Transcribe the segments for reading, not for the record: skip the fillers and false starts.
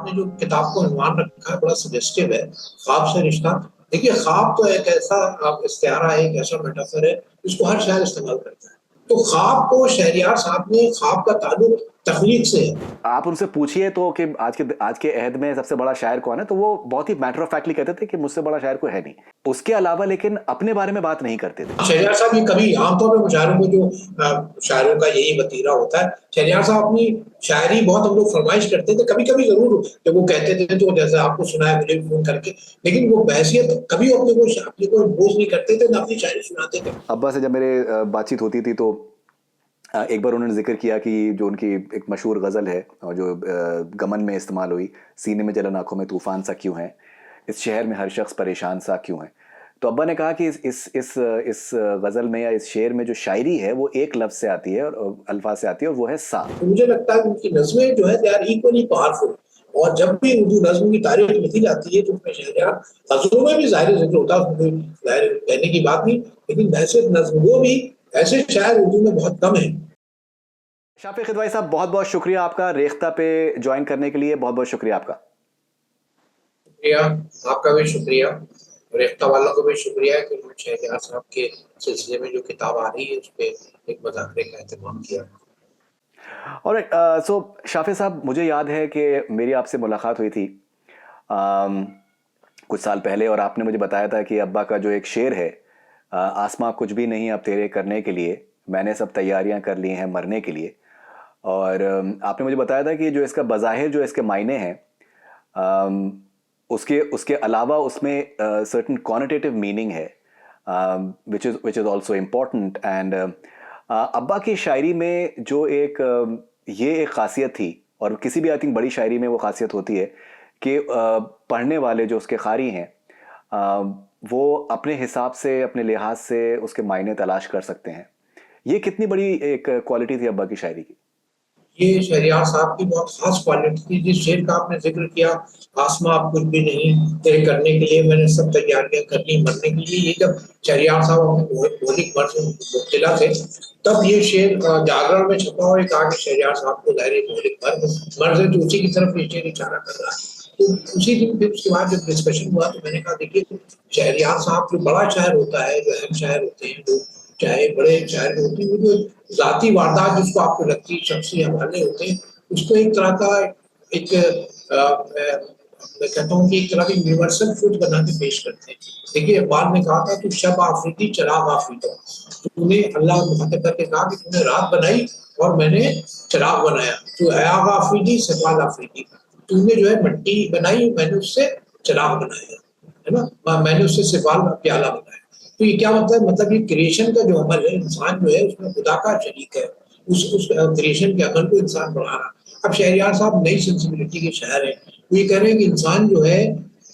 आपने जो किताब को उन्वान रखा है बड़ा सजेस्टिव है, ख्वाब से रिश्ता। देखिए, ख्वाब तो एक ऐसा आप इस्तिआरा है, एक ऐसा मेटाफर है जिसको हर शायर इस्तेमाल करता है। तो ख्वाब को शहरयार साहब ने ख्वाब का ताल्लुक तख्लीक से है। आप उनसे पूछिए तो कि आज के अहद में सबसे बड़ा शायर कौन है, तो वो बहुत ही मैटर ऑफ फैक्टली कहते थे कि मुझसे बड़ा शायर कोई है नहीं। उसके अलावा लेकिन अपने बारे में बात नहीं करते थे। शहरयार साहब ये कभी आमतौर पर मुशायरों को जो शायरों का यही वतीरा होता है, शहरयार साहब अपनी शायरी बहुत हम लोग फरमाइश करते थे, कभी-कभी ज़रूर जब वो कहते थे तो जैसे आपको सुना है मुझे भी फ़ोन करके, लेकिन वो बहैसियत कभी अपने को इम्पोज़ नहीं करते थे, ना अपनी शायरी सुनाते थे। अब्बा से जब मेरे बातचीत होती थी तो एक बार उन्होंने जिक्र किया कि जो उनकी एक मशहूर गज़ल है और जो गमन में इस्तेमाल हुई, सीने में जलन आंखों में तूफान सा क्यों है, इस शहर में हर शख्स परेशान सा क्यों है। तो अब्बा ने कहा कि इस गज़ल में या इस शेर में जो शायरी है वो एक लफ्ज़ से आती है और अल्फाज से आती है और वो है सा। तो मुझे लगता है उनकी नज़्में जो है दे आर इक्वली पावरफुल। और जब भी उर्दू नज़्म की तारीफ लिखी जाती है तो उसमें शहरयार गज़लों में भी ज़ाहिर ज़िक्र होता है, उसमें कोई ज़ाहिर कहने की बात नहीं, लेकिन वैसे नज़्म वो भी ऐसे शायर उर्दू में बहुत कम हैं। शाफिक खिदवाई साहब, बहुत बहुत शुक्रिया आपका रेख्ता पे ज्वाइन करने के लिए, बहुत बहुत शुक्रिया आपका। शुक्रिया, आपका भी शुक्रिया, रेख्ता वालों को भी शुक्रिया कि उन्होंने शहरयार साहब के सिलसिले में जो किताब आ रही है उस पे एक मुज़ाकरे का एहतमाम किया। और सो शाफिक साहब, मुझे याद है कि मेरी आपसे मुलाकात हुई थी कुछ साल पहले और आपने मुझे बताया था कि अब्बा का जो एक शेर है, आसमां कुछ भी नहीं अब तेरे करने के लिए, मैंने सब तैयारियां कर ली हैं मरने के लिए। और आपने मुझे बताया था कि जो इसका बज़ाहिर जो इसके मायने हैं, अम, उसके उसके अलावा उसमें सर्टन कॉनोटेटिव मीनिंग है, which is also important. And अब्बा की शायरी में जो एक ये एक खासियत थी, और किसी भी आई थिंक बड़ी शायरी में वो खासियत होती है कि पढ़ने वाले जो उसके कारी हैं वो अपने हिसाब से अपने लिहाज से उसके मायने तलाश कर सकते हैं। ये कितनी बड़ी एक क्वालिटी थी अब्बा की शायरी की। ये शहरयार साहब की बहुत ख़ास क्वालिटी थी, जिस शेर का आपने ज़िक्र किया, आसमां अब कुछ भी नहीं तेरे करने के लिए, मैंने सब तैयारियां कर ली मरने के लिए। ये जब शहरयार साहब अपने मौलिक मर्ज़ में मुब्तला थे, तब ये शेर जागरण में छपा और एक आगे शहरयार साहब को ज़ाहिर है मौलिक मर्ज़ है, तो उसी की तरफ ये शेर इशारा कर रहा है। तो उसी दिन फिर उसके बाद जब डिस्कशन हुआ तो मैंने कहा देखिए, शहरयार साहब जो बड़ा शायर होता है, जो अहम शायर होते हैं, जो चाहे बड़े शायर होते हैं, वो जो ज़ाती वारदात जिसको आपको लगती है, शख्सी हवाले होते हैं, उसको एक तरह का एक मैं कहता हूँ कि एक तरह की यूनिवर्सल ट्रुथ बना के पेश करते हैं। देखिए, इक़बाल ने कहा था तू शब आफ़रीदी चिराग आफ़रीदा, तूने अल्लाह को मुख़ातिब करके कहा कि तूने रात बनाई और मैंने चिराग बनाया। तू अयाग आफ़रीदी सफ़ाल आफ़रीदी, तूने जो है मिट्टी बनाई, मैंने उससे चिराग बनाया, है ना? मैंने उससे सफ़ाल प्याला बनाया। तो ये क्या मतलब है? मतलब ये क्रिएशन का जो अमल है, इंसान जो है उसमें खुदा का शरीक है। उस क्रिएशन के अमल को इंसान बढ़ा रहा है। अब शहरयार साहब नई सेंसिबिलिटी के शायर हैं। वो ये कह रहे हैं कि इंसान जो है,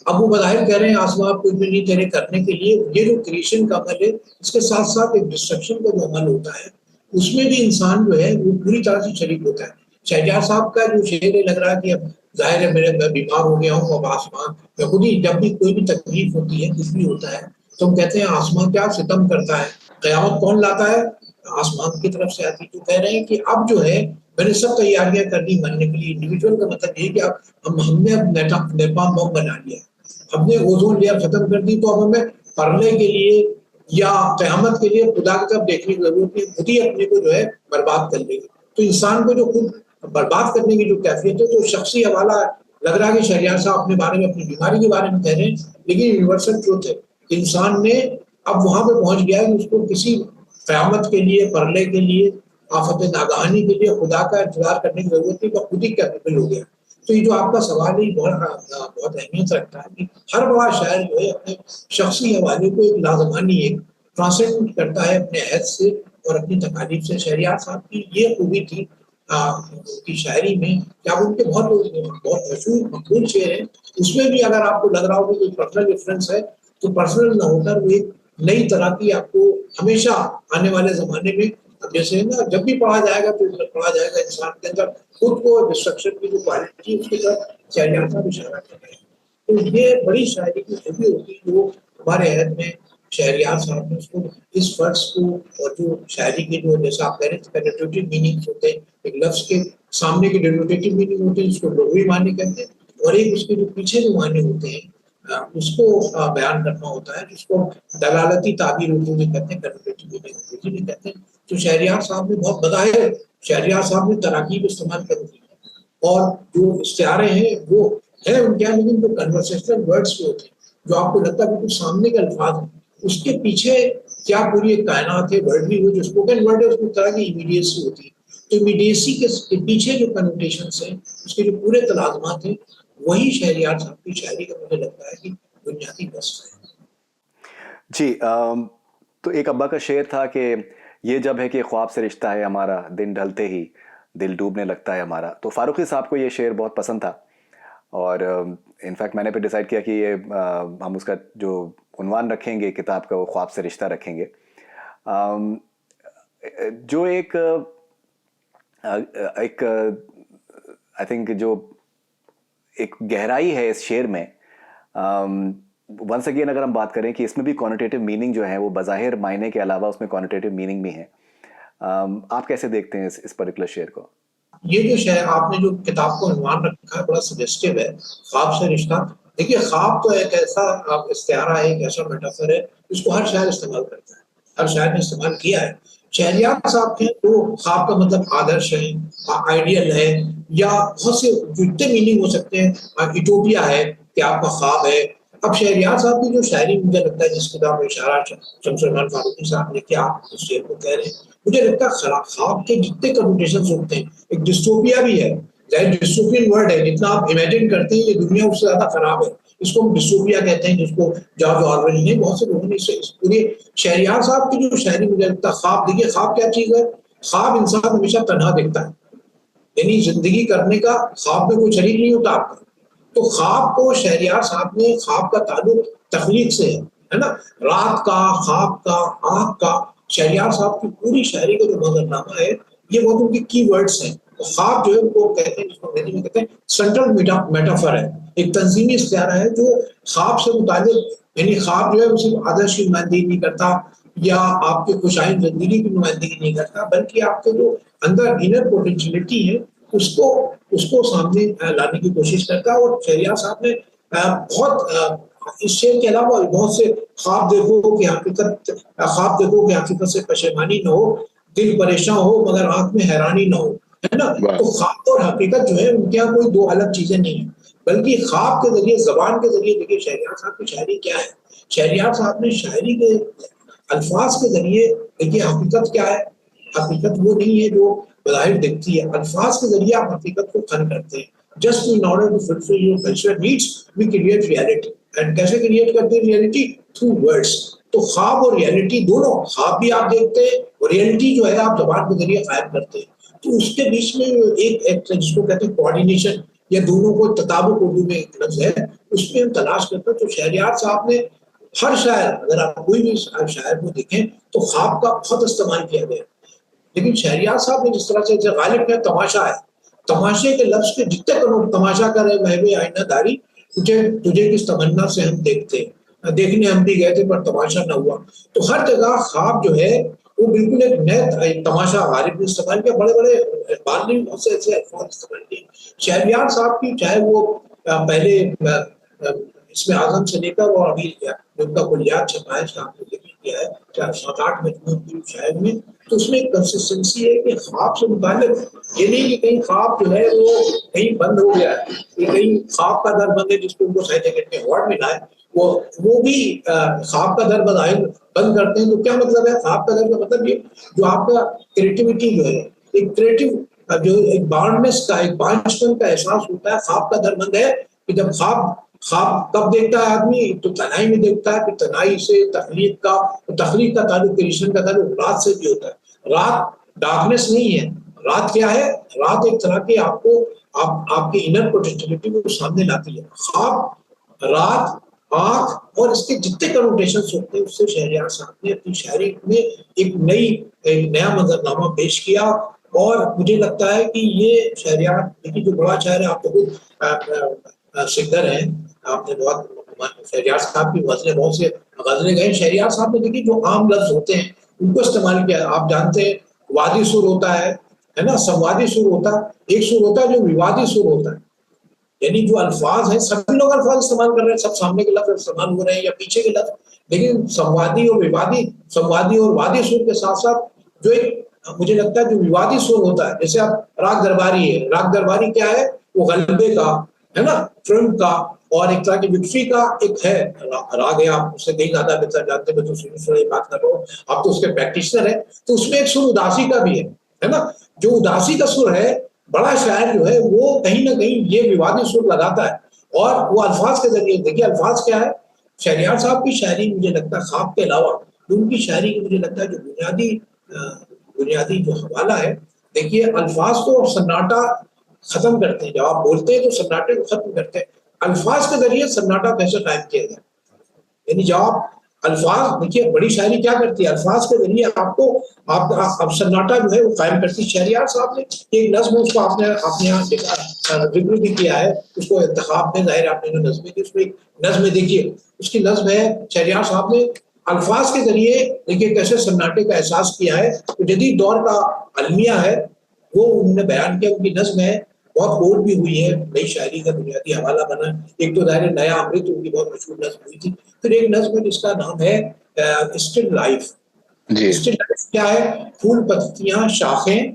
अब वो बज़ाहिर कह रहे हैं आसमां कुछ भी नहीं तेरे करने के लिए, ये जो क्रिएशन का अमल है, इसके साथ-साथ एक डिस्ट्रक्शन का जो अमल होता है, उसमें भी इंसान जो है वो पूरी तरह से शरीक होता है। शहरयार साहब का जो शेर है लग रहा है कि अब ज़ाहिर है मैं बीमार हो गया हूँ, अब आसमान मैं खुद ही जब भी कोई भी तकलीफ होती है, कुछ भी होता है, तो हम कहते हैं आसमान क्या सितम करता है, क़यामत कौन लाता है? आसमान की तरफ से आती है। तो कह रहे हैं कि अब जो है मैंने सब तैयारियां कर ली मरने के लिए। इंडिविजुअल का मतलब ये है कि अब हमने अब नेपा बम बना लिया, हमने ओजोन लेयर खत्म कर दी, तो अब हमें पढ़ने के लिए या क़यामत के लिए खुदा की तरफ देखने की जरूरत नहीं, खुद ही अपने को जो है बर्बाद कर लेंगे। तो इंसान को जो खुद बर्बाद करने की जो कैफियत है, तो शख्सी हवाला लग रहा है कि शहरयार साहब अपने बारे में, अपनी बीमारी के बारे में कह रहे हैं, लेकिन यूनिवर्सल ट्रुथ है। इंसान ने अब वहां पे पहुंच गया है कि उसको किसी क़यामत के लिए, परले के लिए, आफत नागहानी के लिए खुदा का इंतजार करने की जरूरत नहीं, वो खुद ही कैपेबल हो गया। तो ये जो आपका सवाल है बहुत अहमियत रखता है कि हर बड़ा शायर जो है अपने शख्सी हवाले को एक लाजमानी एक ट्रांसेंड करता है अपने हैत से और अपनी तकालीफ से। शहरयार साहब की ये खूबी थी उनकी शायरी में कि आप उनके बहुत मशहूर मकबूल शेर हैं, उसमें भी अगर आपको लग रहा हो कि कोई पर्सनल रेफरेंस है, तो पर्सनल ना होकर वो एक नई तरह की आपको हमेशा आने वाले ज़माने में, अब जैसे है ना, जब भी पढ़ा जाएगा तो पढ़ा जाएगा इंसान के अंदर खुद को डिस्ट्रक्शन की जो क्वालिटी है उसकी तरफ शहरयार साहब इशारा कर रहे हैं। तो ये बड़ी शायरी की खूबी होती है जो हमारे अहद में शहरयार साहब ने उसको इस फ़र्ज़ को और जो शायरी के जो जैसा आप कह रहे थे पेनिट्रेटिव मीनिंग्स होते हैं, एक लफ्ज़ के सामने के डेनोटेटिव मीनिंग होते हैं जिसको लुग़वी मानी कहते हैं, और एक उसके जो पीछे जो मायने होते हैं उसको बयान करना होता है, जिसको दलालती ताबीर उर्दू में कहते हैं, कन्वर्टिव मीनिंग अंग्रेजी में कहते हैं। तो शहरयार साहब ने बहुत बज़ाहिर शहरयार साहब ने तराकीब इस्तेमाल कर दी और जो इस्तिआरे हैं वो है उनके यहाँ, लेकिन जो कन्वर्सेशनल वर्ड्स जो होते हैं, जो आपको लगता है बिल्कुल सामने के अल्फाज हैं, उसके पीछे क्या पूरी एक कायनात है, वर्ड भी वो जो स्पोकन वर्ड है उसमें तरह की इमीडिएसी होती है। तो इमीडिएसी के पीछे जो कनोटेशंस हैं, उसके जो पूरे तलाज़ुमात हैं, वही शहरयार साहब की शायरी का मुझे लगता है कि बुनियादी वस्फ़ है। जी, तो एक अब्बा का शेर था कि ये जब है कि ख्वाब से रिश्ता है हमारा, दिन ढलते ही दिल डूबने लगता है हमारा। तो फारूकी साहब को ये शेर बहुत पसंद था और इनफैक्ट मैंने फिर डिसाइड किया कि ये हम उसका जो उन्वान रखेंगे किताब का, वो ख्वाब से रिश्ता रखेंगे। जो एक आई थिंक जो एक गहराई है इस शेर में, वंस अगेन अगर हम बात करें कि इसमें भी कॉनिटेटिव मीनिंग जो है वो बज़ाहिर मायने के अलावा उसमें कॉनिटेटिव मीनिंग भी है। आप कैसे देखते हैं इस पर्टिकुलर शेर को? ये जो शेर आपने जो किताब को उन्वान रखा है बड़ा सजेस्टिव है, ख्वाब से रिश्ता। देखिए, ख्वाब तो एक ऐसा इस्तिआरा है, एक ऐसा मेटाफर है जिसको हर शायर इस्तेमाल करता है, हर शायर ने इस्तेमाल किया है। शहरयार साहब के तो ख्वाब का मतलब आदर्श है, आइडियल है, या बहुत से जितने मीनिंग हो सकते हैं, यूटोपिया है कि आपका ख्वाब है। अब शहरयार साहब की जो शायरी मुझे लगता है, जिस किताब में इशारा शमसुररहमान फारूकी साहब ने किया, आप उस शेर को कह रहे हैं, मुझे लगता है ख्वाब के जितने कनोटेशंस होते हैं, एक डिस्टोपिया भी है, डिस्टोपियन वर्ड है, जितना आप इमेजिन करते हैं ये दुनिया उससे ज्यादा खराब है, इसको हम डिस्टोपिया कहते हैं, जिसको जॉर्ज ऑरवेल ने, बहुत से लोगों ने पूरे शहरयार साहब की जो शायरी मुझे लगता है, ख्वाब, देखिए ख्वाब क्या चीज है, ख्वाब इंसान हमेशा तन्हा दिखता है, यानी जिंदगी करने का ख्वाब में कोई शरीक नहीं होता आपका। तो ख्वाब को शहरयार साहब ने, ख्वाब का ताल्लुक तखलीक से है ना, रात का, ख्वाब का, आँख का, शहरयार साहब की पूरी शायरी का जो मंजरनामा है, ये बहुत उनके की वर्ड्स हैं। तो ख्वाब जो है उनको कहते हैं, जिसको अंग्रेजी में कहते हैं सेंट्रल मेटाफर है, एक तंजीमी इख्तियार है जो ख्वाब से मुताल्लिक, यानी ख्वाब जो है वो सिर्फ आदर्श की नुमाइंदगी नहीं करता या आपके खुशाइन जिंदगी की नुमाइंदगी नहीं करता, बल्कि आपके जो अंदर इनर पोटेंशियलिटी है उसको उसको सामने लाने की कोशिश करता है। और शहरयार साहब ने बहुत इस शेर के अलावा बहुत से, ख्वाब देखो कि हकीकत, ख्वाब देखो कि हकीकत से पशेमानी न हो, दिल परेशान हो मगर आंख में हैरानी न हो, है ना। तो ख्वाब और हकीकत जो है उनके यहाँ कोई दो अलग चीजें नहीं है, बल्कि ख्वाब के जरिए, जबान के जरिए, देखिए शहरयार साहब की शायरी क्या है, शहरयार साहब ने शायरी के अल्फाज के जरिए, देखिए हकीकत क्या है, हकीकत वो नहीं है जो बज़ाहिर दिखती है, अल्फाज के जरिए आप हकीकत को फन करते हैं। Just in order to fulfil your cultural needs we create reality, and कैसे क्रिएट करते हैं रियलिटी? Through words. तो ख्वाब और रियलिटी दोनों, ख्वाब भी आप देखते हैं और रियलिटी जो है आप जबान के जरिए कायम करते हैं। तो उसके बीच में एक जिसको कहते हैं कोऑर्डिनेशन, या दोनों को तताबुक उर्दू में एक लफ्ज है, उसमें हम तलाश करते हैं। तो शहरयार साहब ने हर शायर, अगर आप कोई भी शायर को देखें तो ख्वाब का बहुत इस्तेमाल किया गया, लेकिन शहरयार साहब ने जिस तरह से गालिब का तमाशा है, तमाशे के लफ्ज के जितने करोड़, तमाशा कर रहे महवे आईनादारी, तुझे तुझे किस तमन्ना से हम देखते, देखने हम भी गए थे पर तमाशा न हुआ। तो हर जगह ख्वाब जो है वो बिल्कुल एक नया तमाशा गालिब ने इस्तेमाल किया, बड़े बड़े इकबाल ने बहुत से ऐसे अल्फाज इस्तेमाल किए। शहरयार साहब की, चाहे वो पहले इसमें आजम से लेकर और अभी उनका कुलियात छपा है, आपने जिक्र किया है, चाहे 7-8 मजमून की शायद में, तो उसमें एक कंसिस्टेंसी है कि ख्वाब से मुताल्लिक ये नहीं कि कहीं ख्वाब जो है वो कहीं बंद हो गया है, कि कहीं ख्वाब का दर बंद है जिसको उनको साहित्य अकेडमी अवार्ड मिला है, वो भी ख्वाब का दर बंद करते हैं। तो क्या मतलब है ख्वाब का दर का मतलब? ये जो आपका क्रिएटिविटी जो है, एक क्रिएटिव जो एक बाउंडनेस का, एक बांझपन का एहसास होता है, ख्वाब का दर बंद है कि जब ख्वाब कब देखता है आदमी, तो तन्हाई में देखता है, फिर तन्हाई से तख्लीक का ताल्लुक, क्रिएशन का ताल्लुक रात से भी होता है। रात डार्कनेस नहीं है, रात क्या है? रात एक तरह की आपको आपकी इनर पोटेंशियलिटी को सामने लाती है। ख्वाब, रात, आंख और इसके जितने कनोटेशंस होते हैं, उससे शहरयार साहब ने अपनी शायरी में एक नया मंजरनामा पेश किया। और मुझे लगता है कि ये शहरयार, देखिए जो बड़ा शायर है, आप तो खुद सिंगर हैं, आपने बहुत शहरयार साहब की गज़लें, बहुत से गज़लें गए। शहरयार साहब ने देखिए जो आम लफ्ज होते हैं उनको इस्तेमाल किया। आप जानते हैं वादी सुर होता है ना, संवादी सुर होता है, एक सुर होता है जो विवादी सुर होता है। यानी जो अल्फाज हैं, सभी लोग अल्फाज इस्तेमाल कर रहे हैं, सब सामने के लफ्ज इस्तेमाल हो रहे हैं या पीछे के लफ्ज, लेकिन संवादी और वादी सुर के साथ साथ जो एक, मुझे लगता है जो विवादी सुर होता है, जैसे आप राग दरबारी है, राग दरबारी क्या है, वो गलबे का है ना, ट्रिम का और एक तरह की विक्ट्री का एक है राग है, आप उससे कहीं ज्यादा बेहतर जानते हैं, मैं तो शुरू से बात कर रहा हूँ, आप तो उसके प्रैक्टिशनर है, तो उसमें एक सुर उदासी का भी है ना, जो उदासी का सुर है, बड़ा शायर जो है वो कहीं ना कहीं ये विवादी सुर लगाता है, और वो अल्फाज के जरिए, देखिए अल्फाज क्या है, शहरियार साहब की शायरी मुझे लगता है ख्वाब के अलावा उनकी शायरी की मुझे लगता है जो बुनियादी जो हवाला है, देखिए अल्फाज तो सन्नाटा खत्म करते हैं, जब आप बोलते हैं तो सन्नाटे को खत्म करते हैं, अल्फाज के जरिए सन्नाटा कैसे कायम किया जाए, यानी जब आप अल्फाज, देखिए बड़ी शायरी क्या करती है, अल्फाज के जरिए आपको आप सन्नाटा जो है वो कायम करती है। शहरियार साहब ने एक नज्म, उसको आपने आपने यहाँ जिक्र भी किया है, उसको इंतखाब में जाहिर आपने जो नज्म की उसमें नज्म देखिए, उसकी नज्म है, शहरियार साहब ने अल्फाज के जरिए देखिए कैसे सन्नाटे का एहसास किया है, तो जदीद दौर का अलमिया है वो उन्होंने बयान किया, उनकी नज्म है, बहुत बोल भी हुई है, नई शायरी का बुनियादी हवाला बना, एक तो दायरे नया अमृत उनकी बहुत मशहूर नज्म हुई थी, फिर एक नज्म जिसका नाम है स्टिल लाइफ। जी। स्टिल लाइफ क्या है, फूल पत्तियां शाखें,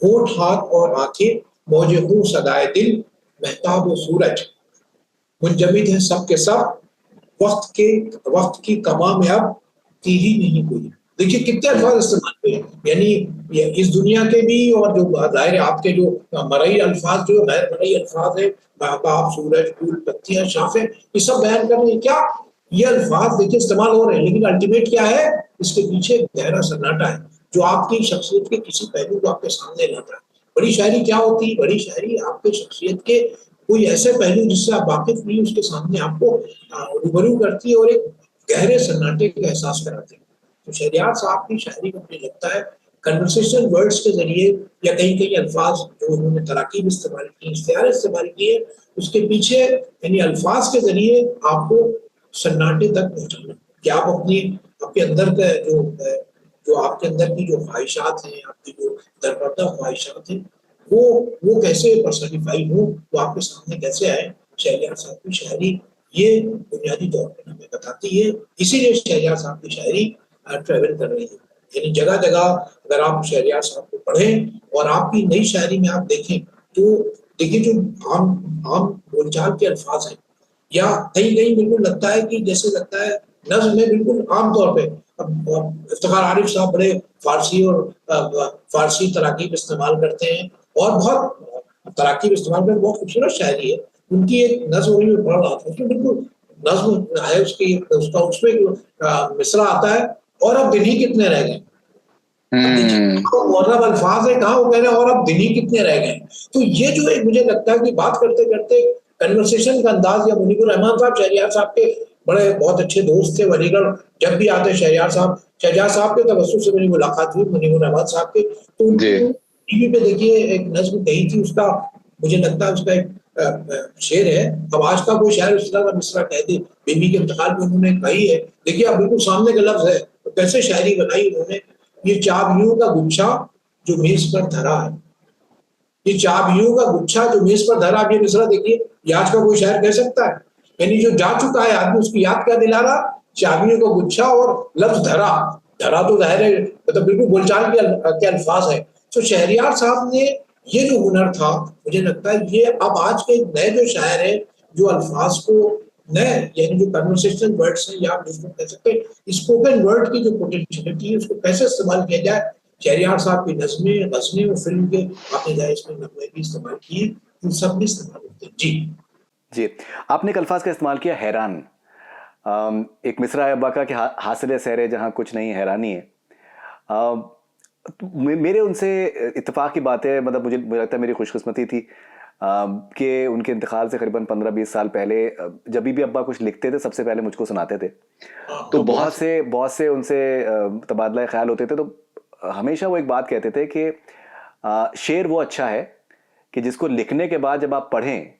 होठ हाथ और आंखें, मौजे हूँ सदाए दिल, महताब और सूरज, मुंजमिद है सब के सब, वक्त की कमा में अब तीरी नहीं कोई। देखिए कितने अल्फाज इस्तेमाल हुए हैं, यानी इस दुनिया के भी और जो जाहिर है आपके जो मरई अल्फाज, जो गैर मरई अल्फाज है, महताब सूरज फूल पत्तियां शाखें, ये सब बयान कर रहे हैं क्या, ये अल्फाज देखिए इस्तेमाल हो रहे हैं, लेकिन अल्टीमेट क्या है, इसके पीछे गहरा सन्नाटा है जो आपकी शख्सियत के किसी पहलू को आपके सामने लाता है। बड़ी शायरी क्या होती है, बड़ी शायरी आपके शख्सियत के कोई ऐसे पहलू जिससे आप वाकिफ नहीं, उसके सामने आपको रूबरू करती है और एक गहरे सन्नाटे का एहसास कराती है। तो शहरियार साहब की शायरी में मुझे लगता है कन्वर्सेशन वर्ड्स के जरिए या कहीं कहीं अल्फाज जो उन्होंने तराकीब इस्तेमाल की, इश्तिहार इस्तेमाल किए, उसके पीछे यानी अल्फाज के जरिए आपको सन्नाटे तक पहुंचाना कि आप अपनी आपके अंदर का जो आपके अंदर की जो ख्वाहिशात हैं, आपकी जो दरपर्दा ख्वाहिशात हैं, वो कैसे पर्सनिफाई हो, वो आपके सामने कैसे आए, शहरियार साहब की शायरी ये बुनियादी तौर पर हमें बताती है, इसीलिए शहरियार साहब की शायरी ट्रेवल कर रही है, यानी जगह जगह अगर आप शहरियार साहब को पढ़ें और आपकी नई शायरी में आप देखें तो देखिए जो आम आम बोलचाल के अल्फाज हैं, या कहीं कहीं बिल्कुल लगता है कि जैसे लगता है नज्म में बिल्कुल आम तौर पे, अब इफ्तिखार आरिफ साहब बड़े फारसी और फारसी तराकीब इस्तेमाल करते हैं और बहुत तराकीब इस्तेमाल कर, बहुत खूबसूरत शायरी है उनकी, एक नज्म उन्हीं में पढ़ रहा था, उसमें बिल्कुल नज्म है उसकी, उसका उसमें मिसरा आता है, और अब दिन ही कितने रह गए, अब देखिए मुहर्रम अल्फाज है कहाँ, वो कह रहे हैं और अब दिन ही कितने रह गए, तो ये जो एक मुझे लगता है कि बात करते करते कन्वर्सेशन का अंदाज, या मुनीबुर रहमान साहब शहरियार साहब के बड़े बहुत अच्छे दोस्त थे, वलीगढ़ जब भी आते शहजाद साहब के तवज्जुह से मेरी मुलाकात हुई मुनीबुर रहमान साहब के, तो उनकी टीवी पे देखिए एक नज्म कही थी, उसका मुझे लगता है उसका एक शेर है, अब आज का कोई शायर उस तरह का मिसरा कह दे, बीबी के इंतकाल में उन्होंने कही है, देखिए अब बिल्कुल सामने का लफ्ज है, तो कैसे शायरी बनाई उन्होंने, ये चाबियों का गुच्छा जो मेज पर धरा है, ये चाबियों का गुच्छा जो मेज पर धरा, आप ये मिसरा देखिए, ये आज का कोई शायर कह सकता है, यानी जो जा चुका है आदमी उसकी याद क्या दिला रहा, चाबियों का गुच्छा और लफ्ज धरा, धरा तो जाहिर है मतलब बिल्कुल बोलचाल के अल्फाज है, तो शहरियार साहब ने ये जो हुनर था, मुझे लगता है ये अब आज के नए जो शायर है, जो अल्फाज को नए यानी जो कन्वर्सेशनल वर्ड्स हैं, या आप जिसको कह सकते हैं स्पोकन वर्ड की जो पोटेंशियलिटी है उसको कैसे इस्तेमाल किया जाए, शहरियार साहब की नज़में गज़लें और फिल्म के आपने जाए इसमें नगमे भी इस्तेमाल किए, उन सब भी इस्तेमाल होते हैं। जी जी, आपने एक अल्फाज का इस्तेमाल किया हैरान, एक मिसरा है अब्बा का कि हासिल सहरे जहाँ कुछ नहीं हैरानी है, तो मेरे उनसे इत्तेफाक की बात है, मतलब मुझे लगता है मेरी खुशकिस्मती थी कि उनके इंतकाल से करीबन 15-20 साल पहले जब भी अब्बा कुछ लिखते थे सबसे पहले मुझको सुनाते थे, तो बहुत से उनसे तबादला ख्याल होते थे, तो हमेशा वो एक बात कहते थे कि शेर वो अच्छा है कि जिसको लिखने के बाद जब आप पढ़ें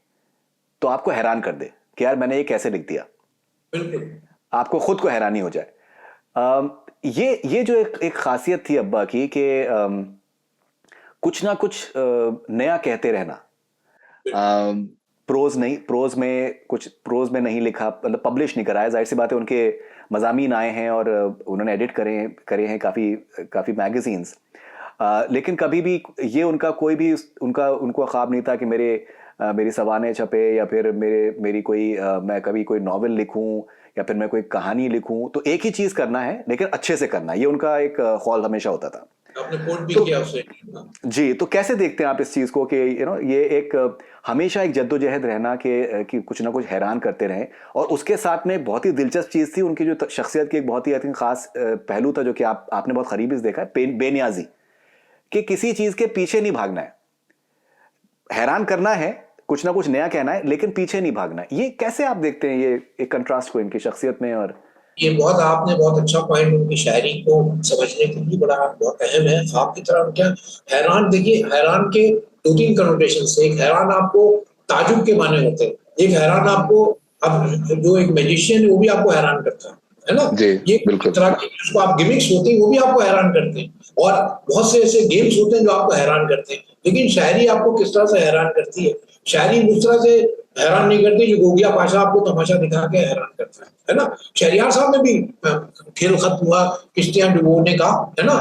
तो आपको हैरान कर दे कि यार मैंने ये कैसे लिख दिया, बिल्कुल आपको खुद को हैरानी हो जाए। ये जो एक खासियत थी अब्बा की कि कुछ ना कुछ नया कहते रहना, प्रोज में नहीं लिखा, मतलब पब्लिश नहीं कराया। जाहिर सी बात है, उनके मज़ामीन आए हैं और उन्होंने एडिट करे हैं काफ़ी मैगजीन्स, लेकिन कभी भी ये उनका कोई भी उनको ख्वाब नहीं था कि मेरी सवानें छपे या फिर मेरी कोई मैं कभी कोई नॉवेल लिखूं या फिर मैं कोई कहानी लिखूं। तो एक ही चीज़ करना है, लेकिन अच्छे से करना है, ये उनका एक ख्वाल हमेशा होता था। आपने कोट भी तो किया उसे। जी, तो कैसे देखते हैं आप इस चीज़ को कि ये एक हमेशा एक जद्दोजहद रहना कि कुछ ना कुछ हैरान करते रहें, और उसके साथ में बहुत ही दिलचस्प चीज़ थी उनकी जो शख्सियत की एक बहुत ही आई थिंक खास पहलू था, जो कि आपने बहुत करीबी से देखा है, बेनियाजी, कि किसी चीज़ के पीछे नहीं भागना है, हैरान करना है, कुछ ना कुछ नया कहना है, लेकिन पीछे नहीं भागना है। ये कैसे आप देखते हैं, ये एक कंट्रास्ट को इनकी शख्सियत में? और ये आपने बहुत अच्छा पॉइंट, उनकी शायरी को समझने के लिए बहुत अहम है। आपकी तरह क्या हैरान, देखिए हैरान के दो तीन कनोटेशन से, एक हैरान आपको ताजुब के माने होते हैं, एक हैरान आपको, अब जो एक मैजिशियन है वो भी आपको हैरान करता है ना। जी, ये बिल्कुल। तरह के जिसको आप गिमिक्स होते हैं वो भी आपको हैरान करते हैं, और बहुत से ऐसे गेम्स होते हैं जो आपको हैरान करते हैं। लेकिन शायरी आपको किस तरह से हैरान करती है? शायरी उस तरह से हैरान नहीं करती जो गोगिया पाशा आपको तमाशा दिखा के हैरान करता है ना। शहरियार साहब ने भी खेल खत्म हुआ, किश्तियां डुबोने का, है ना,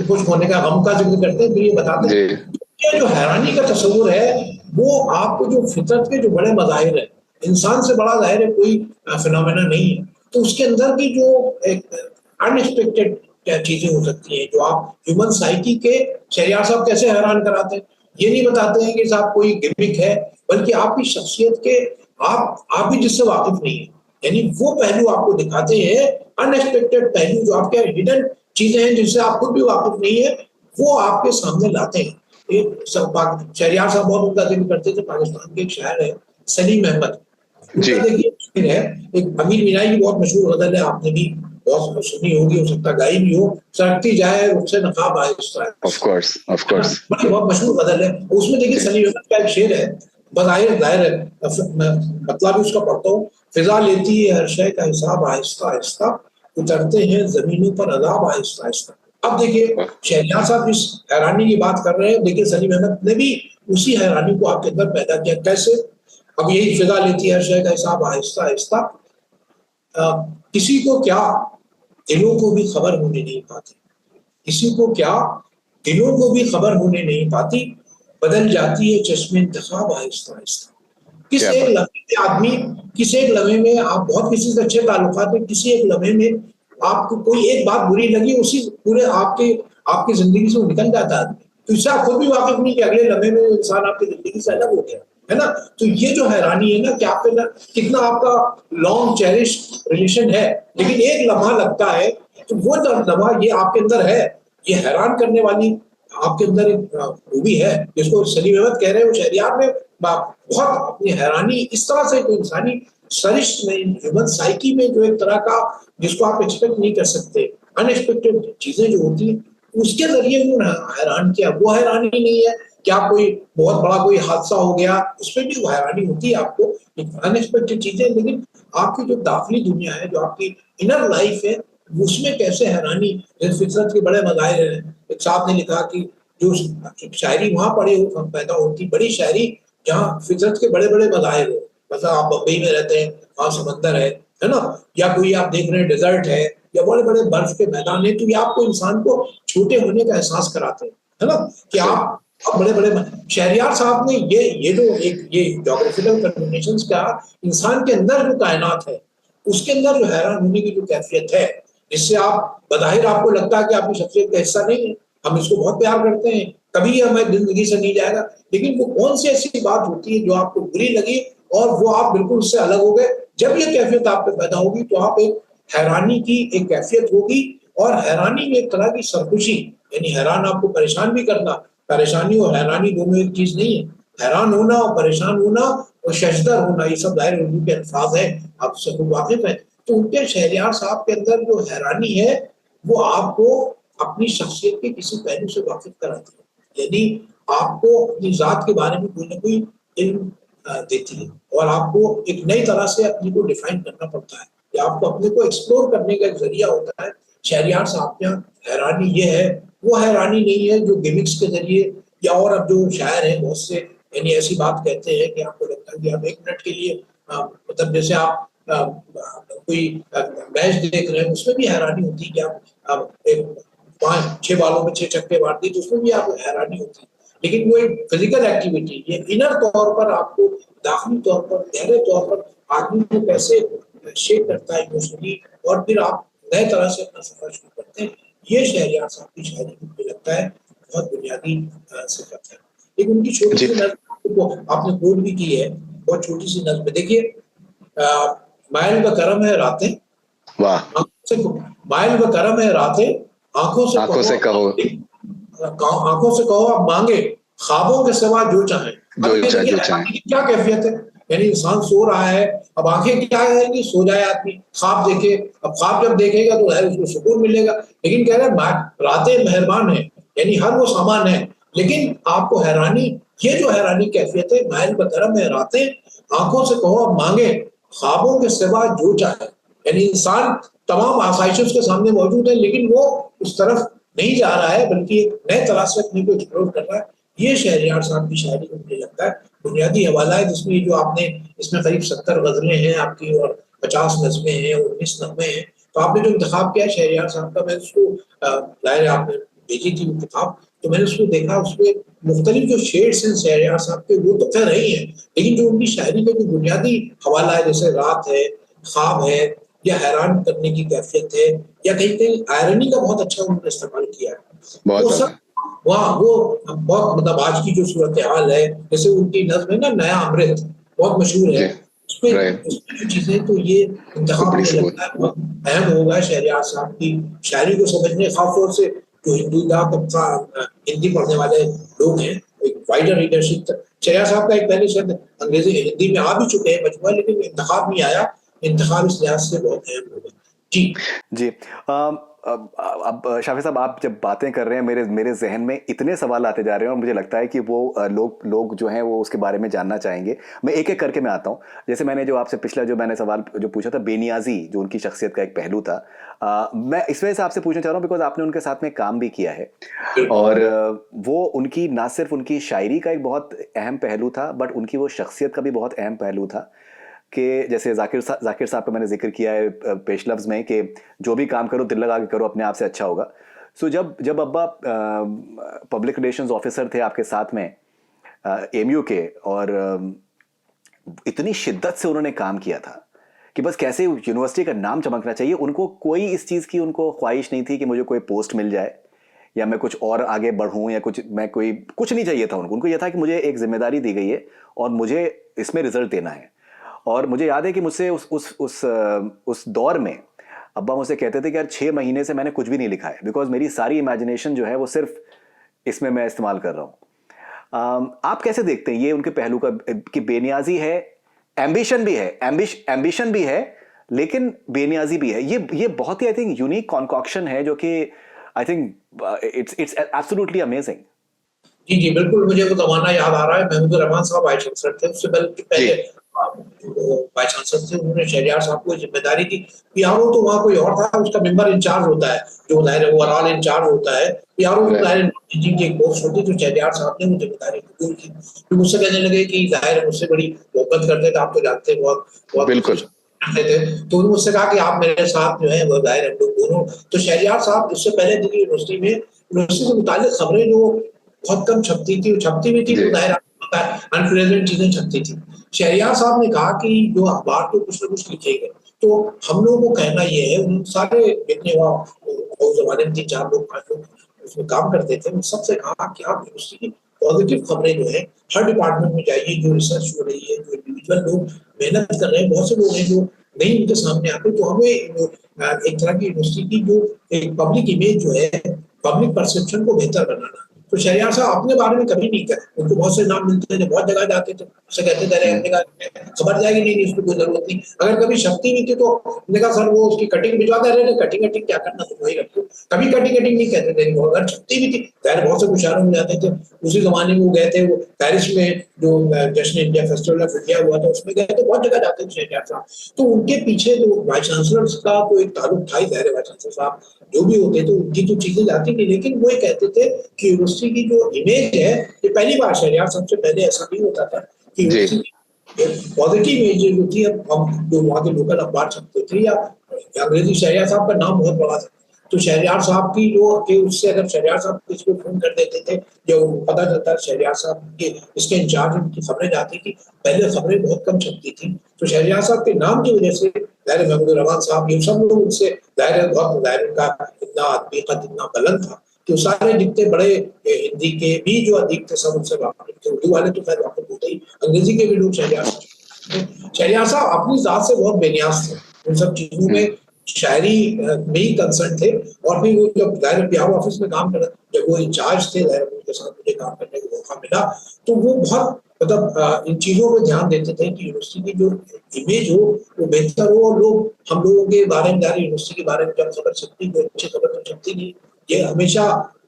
खुश होने का, गम का जिक्र करते हैं, फिर ये बताते हैं ये जो हैरानी का तस्वुर है वो आपको जो फितरत के जो बड़े मज़ाहिर है, इंसान से बड़ा ज़ाहिर है कोई फिनोमेना नहीं है, तो उसके अंदर की जो एक अनएक्सपेक्टेड क्या चीजें हो सकती हैं, जो आप ह्यूमन साइकी के शहरियार साहब कैसे हैरान कराते हैं। ये नहीं बताते हैं कि साहब कोई गिमिक है, बल्कि आपकी शख्सियत के आप भी जिससे वाकिफ नहीं है, यानी वो पहलू आपको दिखाते हैं, अनएक्सपेक्टेड पहलू जो आपके हिडन चीजें हैं जिनसे आप खुद भी वाकिफ नहीं है, वो आपके सामने लाते हैं। शहरियार साहब बहुत उनका जिक्र करते थे, पाकिस्तान के एक शायर है सलीम अहमद, उनका देखिए है एक अमीर मीनाई की बहुत मशहूर गजल है, आपने भी बहुत सुनी होगी, हो सकता गाई भी हो, सरकती जाए उससे नकाब आहिस्ता, ऑफ कोर्स बड़ी बहुत मशहूर गजल है। उसमें देखिए सलीम अहमद का एक शेर है, बज़ाहिर जाहिर है, मतलब उसका पढ़ता हूँ, फिजा लेती है हर शय का हिसाब आहिस्ता आहिस्ता, उतरते हैं जमीनों पर अजाब आहिस्ता आहिस्ता। अब देखिए शहरियार साहब इस हैरानी की बात कर रहे हैं, देखिए सलीम अहमद ने भी उसी हैरानी को आपके अंदर पैदा किया। कैसे? अब यही फिजा लेती है हर शय का हिसाब आहिस्ता आहिस्ता, किसी को क्या दिलों को भी खबर होने नहीं पाती, किसी को क्या दिलों को भी खबर होने नहीं पाती, बदल जाती है चश्मे इंतखाब आहिस्ता आहिस्ता। किस एक लम्हे में आदमी, किस एक लम्हे में आप बहुत किसी से अच्छे ताल्लुकात में, किसी एक लम्हे में आपको कोई एक बात बुरी लगी, उसी पूरे आपकी जिंदगी से निकल जाता है, तो इससे आप खुद भी वाकिफ नहीं कि अगले लम्हे में इंसान आपकी जिंदगी से अलग हो गया, है ना। तो ये जो हैरानी है ना कि आप पे कितना आपका लॉन्ग चेरिश रिलेशन है, लेकिन एक लम्हा लगता है, तो वो लम्हा ये आपके अंदर है, ये हैरान करने वाली आपके अंदर एक खूबी है, जिसको सलीम अहमद कह रहे हैं। वो शहरियार में बहुत अपनी हैरानी इस तरह से कोई इंसानी सरिश्त में, ह्यूमन साइकी में जो एक तरह का जिसको आप एक्सपेक्ट नहीं कर सकते, अनएक्सपेक्टेड चीजें जो होती हैं, उसके जरिए वो हैरान किया। वो हैरानी नहीं है क्या कोई बहुत बड़ा कोई हादसा हो गया, उसमें भी वो हैरानी होती है आपको, अनएक्सपेक्टेड चीजें, लेकिन आपकी जो दाखिली दुनिया है, जो आपकी इनर लाइफ है, उसमें कैसे हैरानी, फितरत के बड़े मज़ाहिर हैं। एक साहब ने लिखा कि जो शायरी वहां पड़े हो पैदा होती, बड़ी शायरी जहाँ फितरत के बड़े बड़े मज़ाहिर हो, मतलब आप बम्बई में रहते हैं, वहाँ समंदर है ना, या कोई आप देख रहे हैं डेजर्ट है, या बड़े बड़े बर्फ के मैदान है, तो ये आपको इंसान को छोटे होने का एहसास कराते हैं, है ना, कि आप बड़े बड़े। शहरियार साहब ने ये जो एक ये ज्योग्राफिकल कन्फर्मेशंस का इंसान के अंदर जो कायनात है, उसके अंदर जो हैरान होने की जो कैफियत है, इससे आप बज़ाहिर आपको लगता है कि आपकी शख्सियत का हिस्सा नहीं है, हम इसको बहुत प्यार करते हैं, कभी हमारी जिंदगी से नहीं जाएगा, लेकिन वो कौन सी ऐसी बात होती है जो आपको बुरी लगी और वो आप बिल्कुल उससे अलग हो गए, जब ये कैफियत आप पे पैदा होगी तो आप एक हैरानी की एक कैफियत होगी, और हैरानी में एक तरह की सरखुशी, यानी हैरान आपको परेशान भी करना, परेशानी और हैरानी दोनों एक चीज नहीं है, हैरान होना और परेशान होना और शशदर होना, ये सब जाहिर उर्दू के अल्फाज है, आप सबको वाकिफ है। तो उनके शहरियार साहब के अंदर जो हैरानी है वो आपको अपनी शख्सियत के किसी पहलू से वाकिफ कराती है, यदि आपको अपनी जात के बारे में कोई ना कोई इल्म देती है, और आपको एक नई तरह से अपने को डिफाइन करना पड़ता है, या आपको अपने को एक्सप्लोर करने का एक जरिया होता है। शहरियार साहब के यहाँ हैरानी ये है, वो हैरानी नहीं है जो गिमिक्स के जरिए, या और अब जो शायर हैं बहुत से यानी ऐसी बात कहते हैं कि आपको लगता है कि आप 1 मिनट के लिए मतलब जैसे आप कोई मैच देख रहे हैं, उसमें भी हैरानी होती है कि आप एक 5-6 बालों में 6 छक्के मार दिए, तो उसमें भी आपको हैरानी होती है। लेकिन वो एक फिजिकल एक्टिविटी, ये इनर तौर पर आपको, दाखिली तौर पर, गहरे तौर पर आदमी को कैसे शेप करता है इमोशनली, और फिर आप नए तरह से अपना सफर शुरू करते हैं। ये शहरयार साहब की शायरी मुझे लगता है बहुत बुनियादी सिफत है। एक उनकी छोटी जी सी नज़्म को आपने कोट भी की है, बहुत छोटी सी नज़्म है। देखिए, माइल व करम है रातें, वाह, आंखों से माइल व करम है रातें, आंखों से आंखों से कहो आंखों से कहो आप मांगे, ख्वाबों के सिवा जो चाहे। अब ये देखिए जो चाहे। आदमी की क्या कैफियत है, यानी इंसान सो रहा है, अब आंखें क्या है कि सो जाए आदमी, ख्वाब देखे, अब ख्वाब जब देखेगा तो है उसको सुकून मिलेगा। लेकिन कह रहे रातें मेहरबान है, यानी हर वो सामान है, लेकिन आपको हैरानी, ये जो हैरानी कैफियत है, माइल व करम है रातें, आंखों से कहो आप मांगे, ख्वाबों के सिवा जो चाहे। यानी इंसान तमाम आसाइशें उसके सामने मौजूद है, लेकिन वो उस तरफ नहीं जा रहा है, बल्कि एक नए तरह से अपने को एक्सप्लोर कर रहा है। ये शहरयार साहब की शायरी को मुझे लगता है बुनियादी हवाला है, जिसमें जो आपने, इसमें करीब 70 गजलें हैं आपकी और 50 नज़्में हैं और 19 नग़्मे हैं। तो आपने जो इंतखाब किया शहरयार साहब का, मैं उसको जाहिर है आपने भेजी थी वो किताब, तो मैंने उसको देखा, उसमें मुख्तलिफ जो शेड्स हैं शहरयार साहब के वो तो खैर नहीं है, लेकिन जो उनकी शायरी का जो बुनियादी हवाला है, जैसे रात है, ख्वाब है, या हैरान करने की कैफियत है, या कहीं कहीं आयरनी का बहुत अच्छा उन्होंने इस्तेमाल किया है, बहुत वो सब ज्यादा। वहाँ वो बहुत, मतलब आज की जो सूरत हाल है, जैसे उनकी नज्म है ना नया अमृत, बहुत मशहूर है, जी उसमें राइट, उसमें जो चीजें, तो ये इंतखाब बड़ी मुझे सबूत। लगता है बहुत अहम होगा शहरयार साहब की शायरी को समझने, खासतौर से जो हिंदू तबका हिंदी पढ़ने वाले लोग हैं, एक वाइडर रीडरशिप। शहरयार साहब का एक पहले शायद अंग्रेजी हिंदी में आ भी चुके हैं मजमूआ, लेकिन इंतखाब नहीं आया, इंतखाब इस लिहाज से बहुत अहम होगा। जी जी अब शाफी साहब, आप जब बातें कर रहे हैं, मेरे मेरे जहन में इतने सवाल आते जा रहे हैं और मुझे लगता है कि वो लोग जो हैं वो उसके बारे में जानना चाहेंगे। मैं एक एक करके मैं आता हूँ। जैसे मैंने जो आपसे पिछला जो मैंने सवाल जो पूछा था, बेनियाजी जो उनकी शख्सियत का एक पहलू था, मैं इस वजह से आपसे पूछना चाह रहा हूँ बिकॉज आपने उनके साथ में काम भी किया है, और वो उनकी ना सिर्फ उनकी शायरी का एक बहुत अहम पहलू था, बट उनकी वो शख्सियत का भी बहुत अहम पहलू था कि जैसे जाकिर साहब का मैंने जिक्र किया है पेश लफ्ज़ में कि जो भी काम करो दिल लगा के करो, अपने आप से अच्छा होगा। सो जब अब्बा पब्लिक रिलेशंस ऑफिसर थे आपके साथ में एमयू के, और इतनी शिद्दत से उन्होंने काम किया था कि बस कैसे यूनिवर्सिटी का नाम चमकना चाहिए, उनको कोई इस चीज़ की उनको ख्वाहिश नहीं थी कि मुझे कोई पोस्ट मिल जाए या मैं कुछ और आगे बढ़ूं, या कुछ नहीं चाहिए था उनको यह था कि मुझे एक जिम्मेदारी दी गई है और मुझे इसमें रिजल्ट देना है। और मुझे याद है कि मुझसे उस दौर में अब्बा मुझसे कहते थे कि यार 6 महीने से मैंने कुछ भी नहीं लिखा है, बिकॉज मेरी सारी इमेजिनेशन जो है वो सिर्फ इसमें मैं इस्तेमाल कर रहा हूँ। आप कैसे देखते हैं ये उनके पहलू का कि बेनियाजी है, एम्बिशन भी है, एम्बिशन भी है, लेकिन बेनियाजी भी है। ये बहुत ही आई थिंक यूनिक कॉन्कॉक्शन है जो कि I think it's absolutely amazing. जी जी बिल्कुल, मुझे वो जमाना याद आ रहा है। महमूद रहमान साहब वाइस चांसलर थे, उससे पहले वाइस चांसलर थे, उन्होंने शहरयार साहब को जिम्मेदारी दी। पीआरओ तो वहाँ कोई और था, उसका मेंबर इंचार्ज होता है, जो दायरे ओवरऑल इंचार्ज होता है। पीआरओ तो दायरे की एक पोस्ट होती है, जो शहरयार साहब ने वो जिम्मेदारी कबूल की। तो मुझसे कहने लगे कि दायरे मुझसे बड़ी मोहब्बत करते थे, आप तो जानते हैं, बहुत बहुत बिल्कुल करते थे। तो उन्होंने मुझसे कहा कि आप मेरे साथ जो है वो दायरे हम लोग दोनों। तो शहरयार साहब उससे पहले दिल्ली यूनिवर्सिटी से मुताल्लिक खबरें जो बहुत कम छपती थी, छपती भी थी तो दायरा अनप्रेजेंट चीजें छपती थी। शहरयार साहब ने कहा कि जो अखबार तो कुछ ना कुछ लिखेंगे, तो हम लोगों को कहना ये है, उन सारे जितने उस जमाने में 3-4 लोग 5 लोग उसमें काम करते थे, उन सबसे कहा कि आप यूनिवर्सिटी की पॉजिटिव खबरें जो है हर डिपार्टमेंट में जाइए, जो रिसर्च हो रही है, जो इंडिविजुअल लोग मेहनत कर रहे हैं, बहुत से लोग हैं जो नहीं उनके सामने आते, तो हमें एक तरह की यूनिवर्सिटी की जो एक पब्लिक इमेज जो है, पब्लिक परसेप्शन को बेहतर बनाना। तो शहरयार साहब अपने बारे में कभी नहीं कहा, उनको बहुत से नाम मिलते थे, बहुत जगह जाते थे, उससे कहते थे हमने कहा खबर जाएगी, नहीं इसको कोई जरूरत नहीं। अगर कभी शक्ति नहीं थी तो हमने कहा सर वो उसकी कटिंग भिजवा दे रहे थे, कटिंग क्या करना, तो वही रखो। कभी कटिंग नहीं कहते थे। अगर शक्ति भी थी, खैर बहुत से मुशायरों में जाते थे। उसी जमाने में वो गए थे, वो पेरिस में जो जश्न इंडिया फेस्टिवल ऑफ इंडिया हुआ था उसमें गए थे, बहुत जगह जाते थे शहरयार साहब। तो उनके पीछे जो वाइस चांसलर का तो एक ताल्लुक था ही, वाइस चांसलर साहब जो भी होते थे उनकी तो चीजें जाती थी, लेकिन वो कहते थे कि यूनिवर्सिटी यूनिवर्सिटी की जो इमेज है, ये पहली बार शहरयार साहब से पहले ऐसा नहीं होता था कि यूनिवर्सिटी पॉजिटिव इमेज जो थी, हम जो वहाँ के लोकल अखबार छपते थे या अंग्रेजी, शहरयार साहब का नाम बहुत बड़ा था, तो शहरयार साहब की जो कि उससे अगर शहरयार साहब किसी को फोन कर देते थे, जब पता चलता है शहरयार साहब के इसके इंचार्ज उनकी खबरें जाती थी, पहले खबरें बहुत कम छपती थी, तो शहरयार साहब के नाम की वजह से ज़ाहिर महमूद रहमान साहब, ये सब लोग उनसे ज़ाहिर बहुत ज़ाहिर उनका इतना आदमी कद इतना बुलंद था कि सारे जितने बड़े हिंदी के भी जो अदीब थे सब उनसे वाकिफ थे। उर्दू वाले तो खैर वाकिफ होते ही, अंग्रेजी के भी लोग शहरयार साहब अपनी जात से बहुत बेनियाज थे, उन सब चीजों में शायरी में ही कंसर्न थे। और फिर वो जब ज़ाहिर पीआर ऑफिस में काम कर, जब वो इंचार्ज थे ज़ाहिर, उनके साथ मुझे काम करने का मौका मिला, तो वो बहुत मतलब इन चीजों पे ध्यान देते थे कि यूनिवर्सिटी की जो इमेज हो वो बेहतर हो, और लोग हम लोगों के बारे में, यूनिवर्सिटी के बारे में जब खबर छपती, कोई अच्छी खबर तो छपती नहीं, ये हमेशा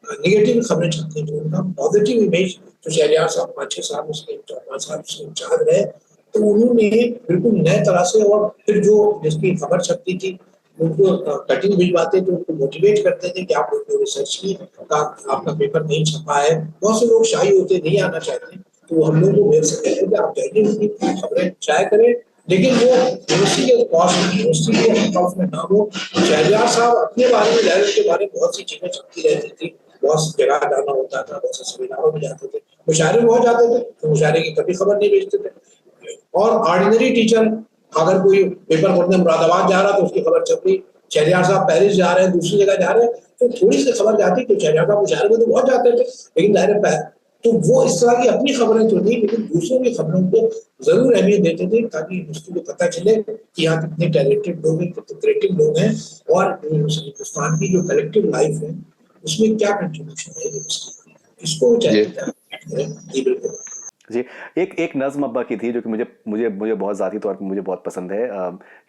नेगेटिव खबरें छपती थी। उनका पॉजिटिव इमेज तो शहरयार साहब 5-6 साल उसके 4-5 साल उसके इंचार्ज रहे, तो उन्होंने बिल्कुल नए तरह से, और फिर जो जिसकी खबर छपती थी उनको कटिंग भिजवाते थे, उनको मोटिवेट करते थे कि आप लोग रिसर्च की, आपका पेपर नहीं छपा है। बहुत से लोग शाही होते, नहीं आना चाहते, तो हम लोग को मेल से कहते थे आप जाइए, उनकी खबरें शाये करें, लेकिन वो यूनिवर्सिटी के कॉस्ट में, यूनिवर्सिटी के अकाउंट में ना हो। शहरयार साहब अपने बारे में, उनके बारे में बहुत सी चीजें छपती रहती थी, बहुत सी जगह जाना होता था, बहुत से सेमिनारों में जाते थे, मुशायरे में बहुत जाते थे, तो मुशायरे की कभी खबर नहीं भेजते थे। और ऑर्डिनरी टीचर अगर कोई पेपर पढ़ने मुरादाबाद जा रहा तो उसकी खबर छप रही, शहरयार साहब पेरिस जा रहे हैं, दूसरी जगह जा रहे हैं, तो थोड़ी सी खबर जाती, तो शहरयार साहब मुशायरे में तो बहुत जाते थे, लेकिन ज़ाहिर तो वो इस तरह की अपनी खबरें तो नहीं, लेकिन दूसरों की खबरों को जरूर अहमियत देते थे, ताकि यूनिवर्सिटी को पता चले कि यहाँ कितने टैलेंटेड लोग हैं, कितने क्रिएटिव लोग हैं, और हिंदुस्तान की जो कलेक्टिव लाइफ है उसमें क्या कंट्रीब्यूशन है यूनिवर्सिटी, इसको चाहिए। बिल्कुल जी, एक एक नज़्म अब्बा की थी जो कि मुझे मुझे मुझे बहुत ज़ाती तौर पे मुझे बहुत पसंद है,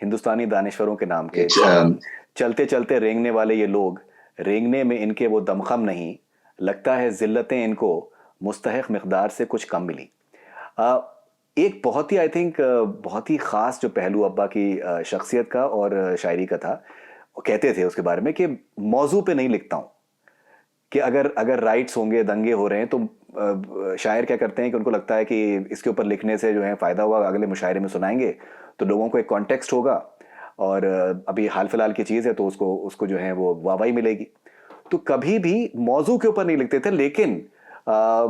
हिंदुस्तानी दानिश्वरों के नाम के। चलते चलते रेंगने वाले ये लोग, रेंगने में इनके वो दमखम नहीं, लगता है ज़िल्लतें इनको मुस्तहक़ मिक़दार से कुछ कम मिली। एक बहुत ही आई थिंक बहुत ही ख़ास जो पहलू अब्बा की शख्सियत का और शायरी का था, वो कहते थे उसके बारे में कि मौजू पे नहीं लिखता हूँ, कि अगर अगर राइट्स होंगे, दंगे हो रहे हैं, तो शायर क्या करते हैं कि उनको लगता है कि इसके ऊपर लिखने से जो है फ़ायदा होगा, अगले मुशायरे में सुनाएंगे तो लोगों को एक कॉन्टेक्स्ट होगा, और अभी हाल फिलहाल की चीज़ है तो उसको उसको जो है वो वाहवाही मिलेगी। तो कभी भी मौजू के ऊपर नहीं लिखते थे, लेकिन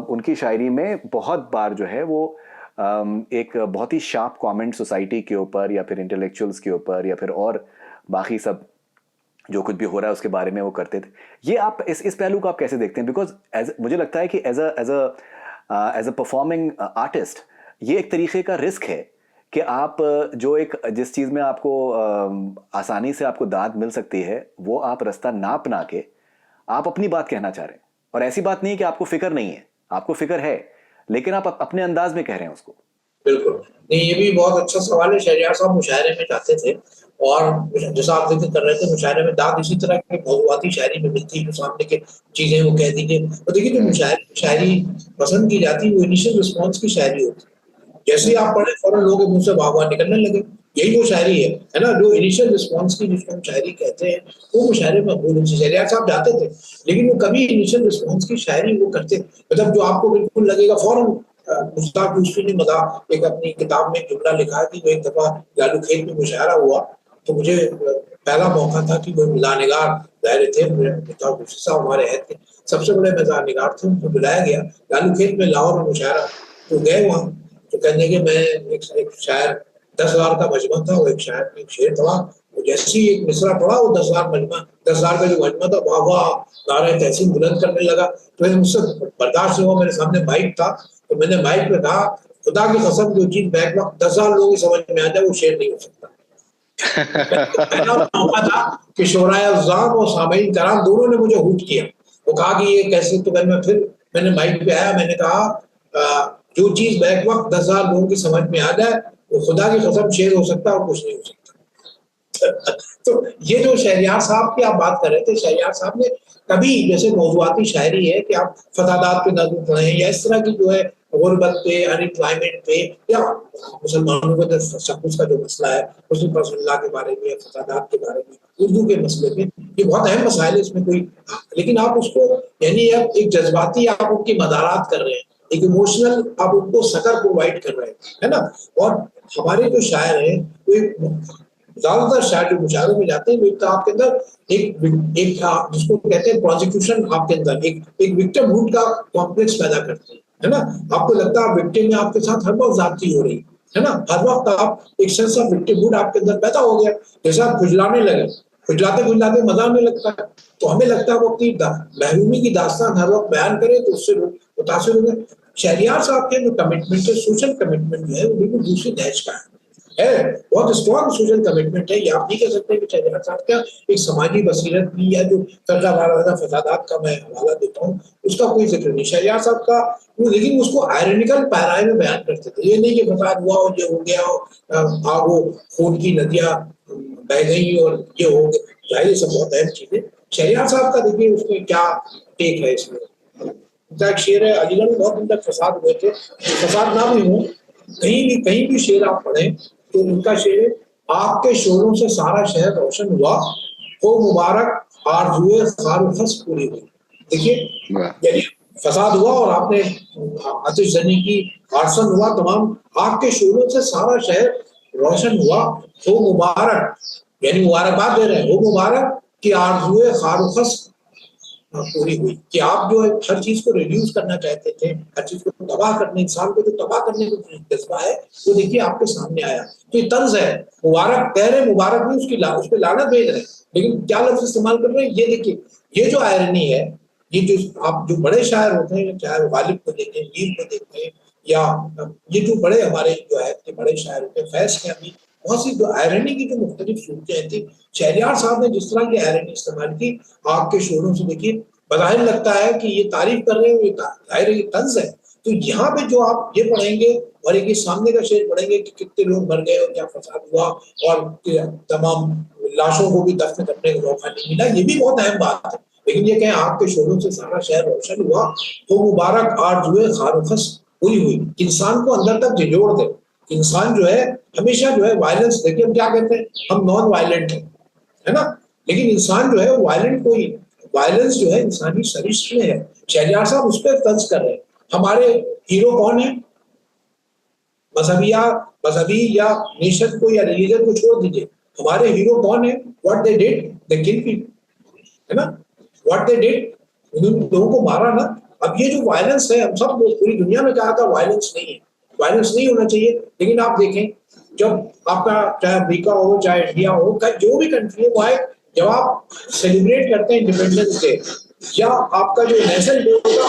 उनकी शायरी में बहुत बार जो है वो एक बहुत ही शार्प कमेंट सोसाइटी के ऊपर, या फिर इंटेलेक्चुअल्स के ऊपर, या फिर और बाकी सब जो कुछ भी हो रहा है उसके बारे में वो करते थे। ये आप इस पहलू को आप कैसे देखते हैं? बिकॉज मुझे लगता है कि एज अ परफॉर्मिंग आर्टिस्ट ये एक तरीके का रिस्क है कि आप जो एक जिस चीज़ में आपको आसानी से आपको दाद मिल सकती है, वो आप रास्ता ना अपना के आप अपनी बात कहना चाह रहे हैं। और ऐसी बात नहीं है कि आपको फिक्र नहीं है, आपको फिक्र है, लेकिन आप अपने अंदाज में कह रहे हैं उसको। बिल्कुल नहीं, ये भी बहुत अच्छा सवाल है। शहरयार साहब मुशायरे में जाते थे, और जैसा आप जिक्र कर रहे थे, मुशायरे में दाद इसी तरह की मौज़ूआती शायरी में मिलती है, जो सामने की चीजें वो कह दीजिए। और देखिए, जो शायरी पसंद की जाती है वो इनिशियल रिस्पॉन्स की शायरी होती है। जैसे ही आप पढ़े फौरन लोगों के मुंह से वाह वाह निकलने लगे, यही वो शायरी है ना, जो इनिशियल रिस्पॉन्स की जिसको हम शायरी कहते हैं, वो मुशायरे में मकबूल होती है। शहरयार साहब जाते थे, लेकिन वो कभी इनिशियल रिस्पॉन्स की शायरी वो करते, मतलब जो आपको बिल्कुल लगेगा फौरन। मुश्ताक यूसुफी ने एक अपनी किताब में जुमला लिखा है कि वो एक दफा लालू खेत में मुशायरा हुआ, तो मुझे पहला मौका था कि वो मिज़ाह-निगार ज़ाहिर थे, मुश्ताक यूसुफी साहब हमारे हैत के सबसे बड़े मिज़ाह-निगार थे, उनको बुलाया गया लालू खेत में, लाहौर में मुशायरा। तो गए वहाँ, तो कहने के मैं एक शायर 10,000 का मजमा था, वो एक शायर एक शेर पढ़ा, वो जैसे ही एक मिसरा पढ़ा, वो 10,000 मजमा, 10,000 का जो मजमा था, वाह वाह नारे तहसीन बुलंद करने लगा। तो मुझसे बर्दाश्त हुआ, मेरे सामने माइक था, तो मैंने माइक पे कहा, खुदा की कसम जो चीज बैक वक्त 10,000 लोगों की समझ में आ जाए वो शेर नहीं हो सकता। पहला मौका था कि शोराए अज़्ज़ाम और सामईन कराम दोनों ने मुझे हूट किया। वो कहा कि ये कैसे, तो मैंने माइक पे आया, मैंने कहा जो चीज बैक वक्त 10,000 लोगों की समझ में आ जाए वो खुदा की कसम शेर हो सकता है और कुछ नहीं हो सकता। तो ये जो शहरयार साहब की आप बात कर रहे थे, शहरयार साहब ने कभी, जैसे मौज़ूआती शायरी है कि आप फतादात पे नज़्म पढ़ें या इस तरह की जो है गुर्बत पे, अनएम्प्लॉयमेंट पे, या मुसलमानों का शख़्स का जो मसला है, मुस्लिम पर्सनल के बारे में या फसादात के बारे में, उर्दू के मसले में, ये बहुत अहम मसाइल है, इसमें कोई, लेकिन आप उसको यानी आप एक जज्बाती आप उनकी मदारात कर रहे हैं, एक इमोशनल आप उनको सकर प्रोवाइड कर रहे हैं, है ना। और हमारे जो शायर हैं, वो ज्यादातर शायर जो मुशायरों में जाते हैं, वो तो आपके अंदर एक जिसको कहते हैं प्रोसिक्यूशन, आपके अंदर एक विक्टिमहुड का कॉम्प्लेक्स पैदा करते हैं, है ना। आपको लगता है विक्टिम में आपके साथ हर वक्त ज्यादती हो रही है ना, हर वक्त आप एक सेंस ऑफ विक्टिमहुड आपके अंदर पैदा हो गया, जैसे आप खुजलाने लगे, खुजलाते खुजलाते मजा आने लगता है, तो हमें लगता है वो अपनी महरूमी की दास्तान हर वक्त बयान करे, तो उससे मुतासिर हो गए। शहरियार साहब के जो कमिटमेंट है, सोशल कमिटमेंट जो है, वो बिल्कुल दूसरी दहज का है, बहुत स्ट्रॉन्ग सोशल कमिटमेंट है। ये आप नहीं कह सकते कि शहरियार साहब का एक समाजी बसीरत भी, या जो फर्का वाला फसादात का मैं हवाला देता हूँ, उसका कोई जिक्र नहीं शहरियार साहब का, वो लेकिन उसको आयरनिकल पैराए में बयान करते थे। ये नहीं कि फसाद हुआ और ये हो गया और आगो खून की नदियां बह गई और ये हो गया, जाहिर सब बहुत अहम चीजें। शहरियार साहब का देखिए उसमें क्या टेक है इसमें। एक शेर है, अलीगढ़ में बहुत दिन तक फसाद हुए थे, फसाद ना भी हो, कहीं भी शेर आप पढ़े तो उनका शेर है, आग के शोरों से सारा शहर रोशन हुआ, हो मुबारक आरज़ुए खारुखस पूरी हुई। देखिए यानी फसाद हुआ और आपने आतिशजनी की, आर्सन हुआ, तमाम आग के शोरों से सारा शहर रोशन हुआ, हो मुबारक यानी मुबारकबाद दे रहे हैं, हो मुबारक कि आरज़ुए खारुखस पूरी हुई, कि आप जो है हर चीज को रिड्यूस करना चाहते थे, हर चीज को तबाह करने, इंसान को जो तबाह करने का जज्बा है, वो देखिए आपके सामने आया। तो ये तर्ज है, मुबारक कह रहे, मुबारक नहीं उसकी उस पर लानत भेज रहे हैं, लेकिन क्या लफ्ज इस्तेमाल कर रहे हैं, ये देखिए, ये जो आयरनी है, ये जो आप जो बड़े शायर होते हैं, चाहे वो गालिब को देखें, मीर को देखें, या ये जो बड़े हमारे जो है बड़े शायर होते हैं, फैज के, अभी बहुत सी जो आयरनी की जो मुख्तलिफ सूरतें थी, शहरियार साहब ने जिस तरह की आयरनी इस्तेमाल की, आग के शोरों से देखिए, बज़ाहिर लगता है कि ये तारीफ कर रहे हैं, ये जाहिर है ये तंज है। तो यहाँ पे जो आप ये पढ़ेंगे और एक सामने का शेर पढ़ेंगे कि कितने लोग मर गए और क्या फसाद हुआ और तमाम लाशों को भी दफन करने का मौका नहीं मिला, ये भी बहुत अहम बात है। लेकिन ये कहें आग के शोरों से सारा शहर रोशन हुआ, तो मुबारक आरज़ुए खारुखस हुई हुई, इंसान को अंदर तक झिझोड़ दे। इंसान जो है हमेशा जो है वायलेंस, देखिए हम क्या कहते हैं, हम नॉन वायलेंट है ना, लेकिन इंसान जो है वायलेंट कोई, वायलेंस जो है इंसानी सरिश्त में है। शहरियार साहब उस पर तंज कर रहे हैं। हमारे हीरो कौन है, मजहबी या नेशन को या रिलीजन को छोड़ दीजिए, हमारे हीरो कौन है, what they did, they kill people, है ना, व्हाट दे डिड, उन्होंने लोगों को मारा ना। अब ये जो वायलेंस है, हम सब पूरी दुनिया में कहा था वायलेंस नहीं है, वायलेंस नहीं होना चाहिए, लेकिन आप देखें जब आपका चाहे अमेरिका हो, चाहे इंडिया हो, जो भी कंट्री है, वो जब आप सेलिब्रेट करते हैं इंडिपेंडेंस डे, या आपका जो नेशनल डे होगा,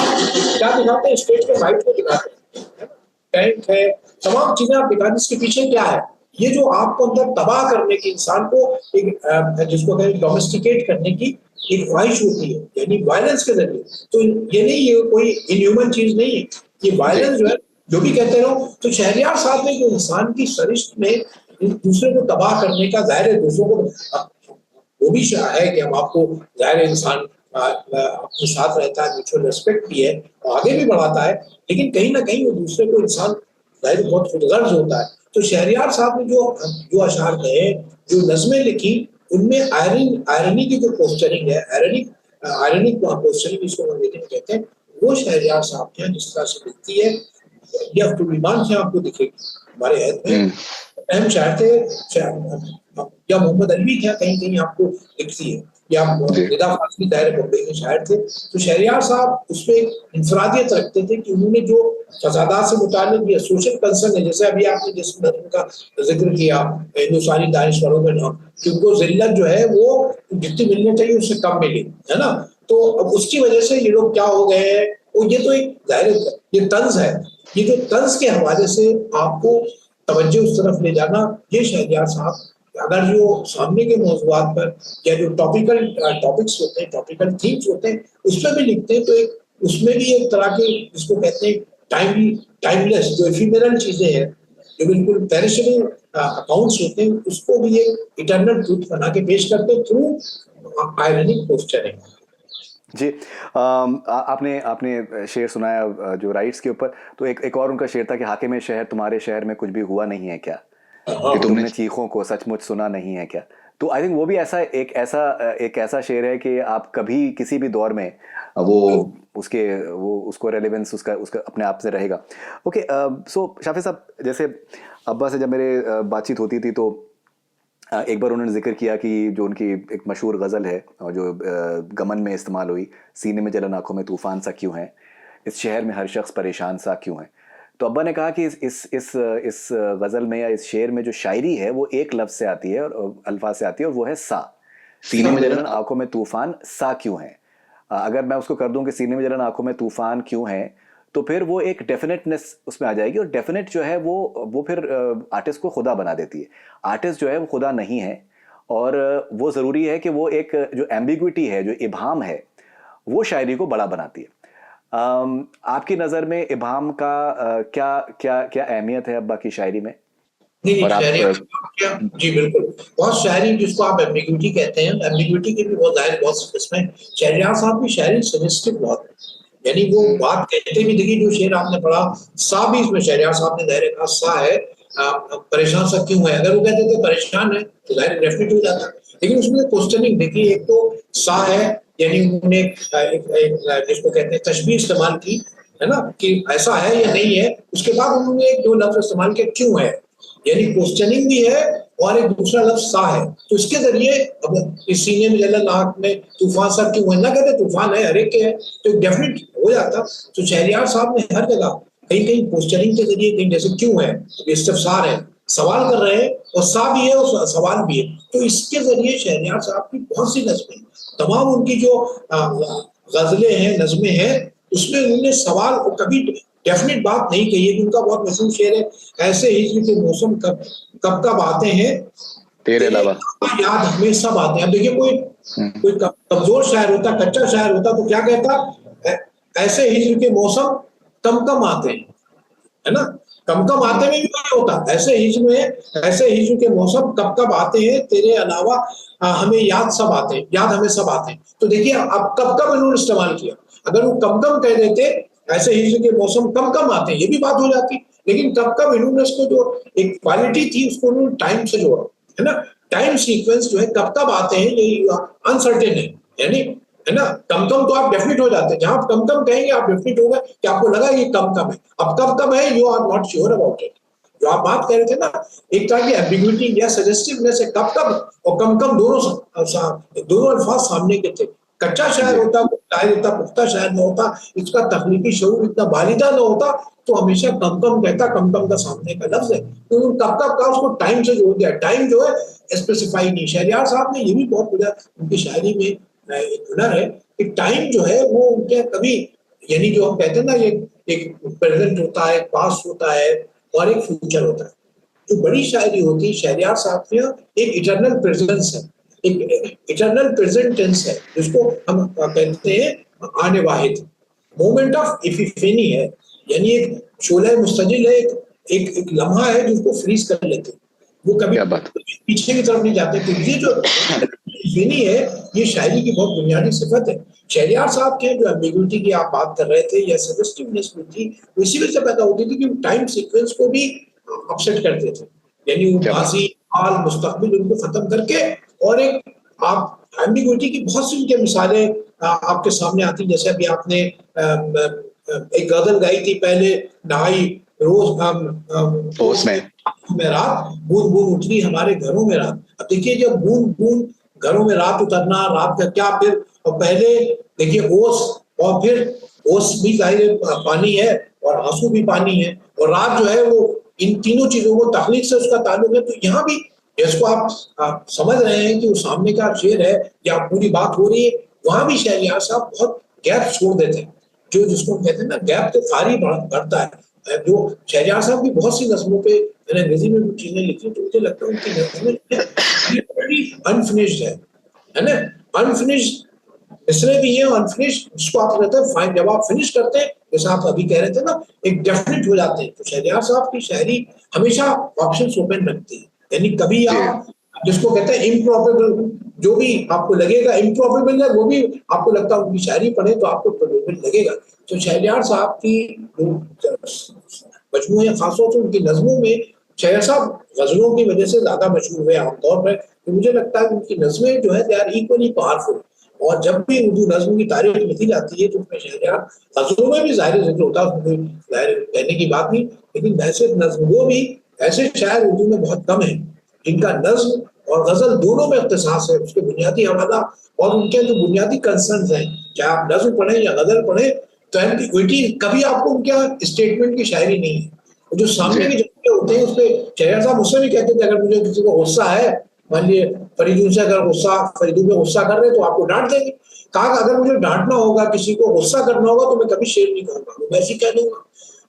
क्या दिखाते हैं, स्टेट के राइट को दिखाते हैं, टैंक है, तमाम चीजें आप दिखाते हैं, इसके पीछे क्या है, ये जो आपको अंदर तबाह करने की, इंसान को एक जिसको कहते हैं डोमेस्टिकेट करने की एक ख्वाहिश होती है, यानी वायलेंस के जरिए। तो ये नहीं, ये कोई इनह्यूमन चीज नहीं है, ये वायलेंस जो है, जो भी कहते रहो। तो शहरियार साहब ने जो इंसान की सरिश्त में दूसरे को तबाह करने का, जाहिर है दूसरों को, वो भी है कि हम आपको, जाहिर इंसान अपने साथ रहता है, म्यूचुअल रेस्पेक्ट भी है और आगे भी बढ़ाता है, लेकिन कहीं ना कहीं वो दूसरे को, इंसान जाहिर बहुत खुदगर्ज होता है। तो शहरियार साहब ने जो अशार कहे, जो नज़में लिखी, उनमें आयरनी की जो पोस्टरिंग है, आयरनिक पोस्टरिंग जिसको अंग्रेजी में कहते हैं, वो शहरियार साहब के जिस तरह से दिखती है, ये अब्दुल से आपको दिखेगी। हमारे हैत में अहम शायर थे, या मोहम्मद अली थे, कहीं कहीं आपको दिखती है, या निदा फाजली दायरे बॉम्बे के शायर थे। तो शहरियार साहब उसमें एक इंफरादियत रखते थे कि उन्होंने जो फसादात से मुताल्लिक ये सोशल कंसर्न है, जैसे अभी आपने जिस नज़्म का जिक्र किया हिंदुस्तानी दानिशवरों के नाम, कि उनको जिल्लत जो है वो जितनी मिलनी चाहिए उससे कम मिली, है ना। तो अब उसकी वजह से ये लोग क्या हो गए हैं, और ये तो एक जाहिर ये तंज है, ये जो तंज के हवाले से आपको तवज्जो उस तरफ ले जाना, ये शहरियार साहब अगर जो सामने के मौज़ूआत पर या जो टॉपिकल टॉपिक्स होते हैं, टॉपिकल थीम्स होते हैं, उस पर भी लिखते हैं, तो एक उसमें भी एक तरह के जिसको कहते हैं टाइमलेस, जो एफिमेरल चीजें हैं, जो बिल्कुल पेरिशेबल अकाउंट्स होते हैं, उसको भी एक इटर्नल ट्रूथ बना के पेश करते हैं थ्रू आयरनिक पोस्चरिंग। जी। आपने आपने शेर सुनाया जो राइट्स के ऊपर, तो एक और उनका शेर था कि हाकिम शहर तुम्हारे शहर में कुछ भी हुआ नहीं है क्या, कि हाँ तुमने चीखों को सचमुच सुना नहीं है क्या। तो आई थिंक वो भी ऐसा शेर है कि आप कभी किसी भी दौर में वो वो उसको रेलेवेंस उसका उसका अपने आप से रहेगा। ओके, सो शाफिज साहब, जैसे अब्बा से जब मेरे बातचीत होती थी तो एक बार उन्होंने जिक्र किया कि जो उनकी एक मशहूर गज़ल है और जो गमन में इस्तेमाल हुई, सीने में जलन आंखों में तूफान सा क्यों है, इस शहर में हर शख्स परेशान सा क्यों है। तो अब्बा ने कहा कि इस गज़ल में या इस शेर में जो शायरी है वो एक लफ्ज़ से आती है और अल्फाज से आती है, और वो है सा। सीने में जलन आंखों में तूफान सा क्यों है। अगर मैं उसको कर दूं कि सीने में जलन आंखों में तूफान क्यों है, तो फिर वो एक डेफिनेटनेस उसमें आ जाएगी, और डेफिनेट जो है वो फिर आर्टिस्ट को खुदा बना देती है। आर्टिस्ट जो है वो खुदा नहीं है, और वो ज़रूरी है कि वो एक जो एम्बिग्विटी है, जो इबाम है, वो शायरी को बड़ा बनाती है। आपकी नज़र में इबाम का क्या क्या क्या अहमियत है अब्बा की शायरी में? नहीं और शायरी जी बिल्कुल, बहुत शायरी जिसको आप एम्बिग्विटी कहते हैं, एम्बिग्विटी की भी बहुत जाहिर बहुत इसमें शहरयार साहब की शायरी सजेस्टिव बहुत है। यानी वो बात कहते भी, देखिए जो शेर आपने पढ़ा, सा भी इसमें शहरयार साहब ने दायरे कहा, सा है परेशान सा क्यों है। अगर वो कहते थे परेशान है तो जाहिर डेफिनेट हो जाता, लेकिन उसमें क्वेश्चनिंग देखिए, एक तो सा है, यानी उन्होंने जिसको कहते हैं तशबीह इस्तेमाल की है ना, कि ऐसा है या नहीं है। उसके बाद उन्होंने एक दो लफ्ज इस्तेमाल किया, क्यों है, यानी क्वेश्चनिंग भी है, और एक दूसरा लफ्ज सा है। तो इसके जरिए अब इस सीने में जलन आंख में तूफान सा क्यों है, ना कहते तूफान है हर एक के है, तो डेफिनेट हो जाता। तो शहरयार साहब ने हर जगह कहीं कहीं क्वेश्चनिंग के जरिए, कहीं जैसे क्यों है, इस्तिफसार है, सवाल कर रहे हैं, और सा भी है और सवाल भी है। तो इसके जरिए शहरयार साहब की बहुत सी नज़में, तमाम उनकी जो गजलें हैं, नज़में हैं, उसमें उन्होंने सवाल और कभी डेफिनेट बात नहीं कही है। कि उनका बहुत मशहूर शेर है, ऐसे हिज्र के मौसम कब कब कब आते हैं तेरे अलावा याद हमें सब आते हैं। अब देखिए कोई कोई कमजोर शायर होता, कच्चा शायर होता, तो क्या कहता, ऐसे हिज्र के मौसम कम कम आते हैं, है ना, कम कम आते में भी क्या होता, ऐसे हिज्र में, ऐसे हिज्र के मौसम कब कब आते हैं, तेरे अलावा हमें याद सब आते हैं, याद हमें सब आते हैं। तो देखिए अब कब कब इन्होंने इस्तेमाल किया। अगर वो कम कम कह देते, ऐसे हिज्र के मौसम कम कम आते हैं, ये भी बात हो जाती, लेकिन कब कब इन्होंने इसको जो एक क्वालिटी थी उसको उन्होंने टाइम से जोड़ा, है ना। टाइम सीक्वेंस जो है कब कब आते हैं, ये अनसर्टेन है, यानी है ना। कम कम तो आप डेफिनेट हो जाते हैं, जहां आप कम कम कहेंगे आप डेफिनेट होगा कि आपको लगा ये कम कम है। अब कब कब है, you are not sure about it. जो आप बात कर रहे थे ना, एक तरह की एम्बिग्विटी या सजेस्टिवनेस है, कब कब और कम कम दोनों अल्फाज सामने के थे। कच्चा शायर होता, शायर होता, पुख्ता शायर न होता, इसका तकनीकी शऊर इतना बालिदा न होता, तो हमेशा कम कम कहता, कम कम का सामने का लफ्ज है, तो कब कब का उसको टाइम से जोड़ दिया। टाइम जो है स्पेसिफाई नहीं। शहरयार साहब ने ये भी बहुत बड़ा उनकी शायरी में एक हुनर है कि टाइम जो है वो उनके कभी, यानी जो हम कहते हैं ना, ये एक प्रेजेंट होता है, पास्ट होता है, और एक फ्यूचर होता है। जो बड़ी शायरी होती है शहरयार साहब में, एक इटर्नल प्रेजेंस है, एक इटर्नल प्रेजेंट टेंस है, जिसको हम कहते हैं आने वाहिद, मोमेंट ऑफ इपिफेनी है, यानी एक शोला मुस्तजिल है, एक लम्हा है जिसको फ्रीज कर लेते, वो कभी पीछे की तरफ नहीं जाते। तो ये जो इपिफेनी है, ये शायरी की बहुत बुनियादी सिफत है। शहरयार साहब के जो एम्बिग्विटी की आप बात कर रहे थे, या सजेस्टिवनेस भी थी, वो इसी वजह से पैदा होती थी कि टाइम सीक्वेंस को भी अपसेट करते थे, यानी वो माजी हाल मुस्तकबिल उनको खत्म करके, और एक आप एम्बिग्विटी की बहुत सी उनके मिसालें आपके सामने आती। जैसे अभी आपने एक गजल गाई थी पहले, नहाई रोज ओस में रात, बूंद बूंद उतरी हमारे घरों में रात। अब देखिए जब बूंद बूंद घरों में रात उतरना, रात का क्या, फिर और पहले देखिए ओस, और फिर ओस भी जाहिर पानी है, और आंसू भी पानी है, और रात जो है वो, इन तीनों चीजों को तखलीक से उसका ताल्लुक है। तो यहाँ भी जिसको आप समझ रहे हैं कि वो सामने का शेर है या पूरी बात हो रही है, वहां भी शहरयार साहब बहुत गैप छोड़ देते हैं, जो जिसको कहते हैं ना गैप तो खारी बढ़ता है। जो शहरयार साहब की बहुत सी नज़मों पे मैंने अंग्रेजी में कुछ चीजें लिखी, तो मुझे लगता है उनकी नज़में अनफिनिश्ड है ना, अनफिनिश्ड मिसरे भी है, अनफिनिश्ड, जिसको आप कहते हैं फाइन, जब आप फिनिश करते हैं, जैसे आप अभी कह रहे थे ना, एक डेफिनेट हो जाते हैं। तो शहरयार साहब की शायरी हमेशा ऑप्शंस ओपन रखती है, यानी कभी आप जिसको कहते हैं इम्प्रॉबेबल, जो भी आपको लगेगा इम्प्रॉबेबल है वो भी आपको लगता है, उनकी शायरी पढ़े तो आपको प्रोबेबल लगेगा। तो शहरयार साहब की मजमूए खासतौर से उनकी नज्मों में, शहर साहब गजलों की वजह से ज्यादा मशहूर हुए आमतौर पर, तो मुझे लगता है उनकी नज्में जो है दे आर इक्वली पावरफुल। और जब भी उर्दू नज्म की तारीफ लिखी जाती है तो उसमें शहरयार, गजलों में भी जाहिर जिक्र होता है, उसमें कोई जाहिर कहने की बात नहीं, लेकिन वैसे नज्म वो भी, ऐसे शायर उर्दू में बहुत कम है जिनका नज्म और गजल दोनों में इख्तिसास है, उसके बुनियादी हवाला और उनके जो बुनियादी कंसर्न हैं, चाहे आप नज्म पढ़े या गजल पढ़े, तो एम्बिग्विटी कभी आपको उनके स्टेटमेंट की शायरी नहीं है। जो सामने के जज्बे होते हैं उस पर शहरयार साहब मुझसे भी कहते थे, अगर मुझे किसी को गुस्सा है, मान लिए फरीदून से अगर गुस्सा, फरीदून में गुस्सा कर रहे तो आपको डांट देंगे। कहा अगर मुझे डांटना होगा, किसी को गुस्सा करना होगा, तो मैं कभी शेर नहीं कहूंगा, मैं वैसे ही कह दूंगा,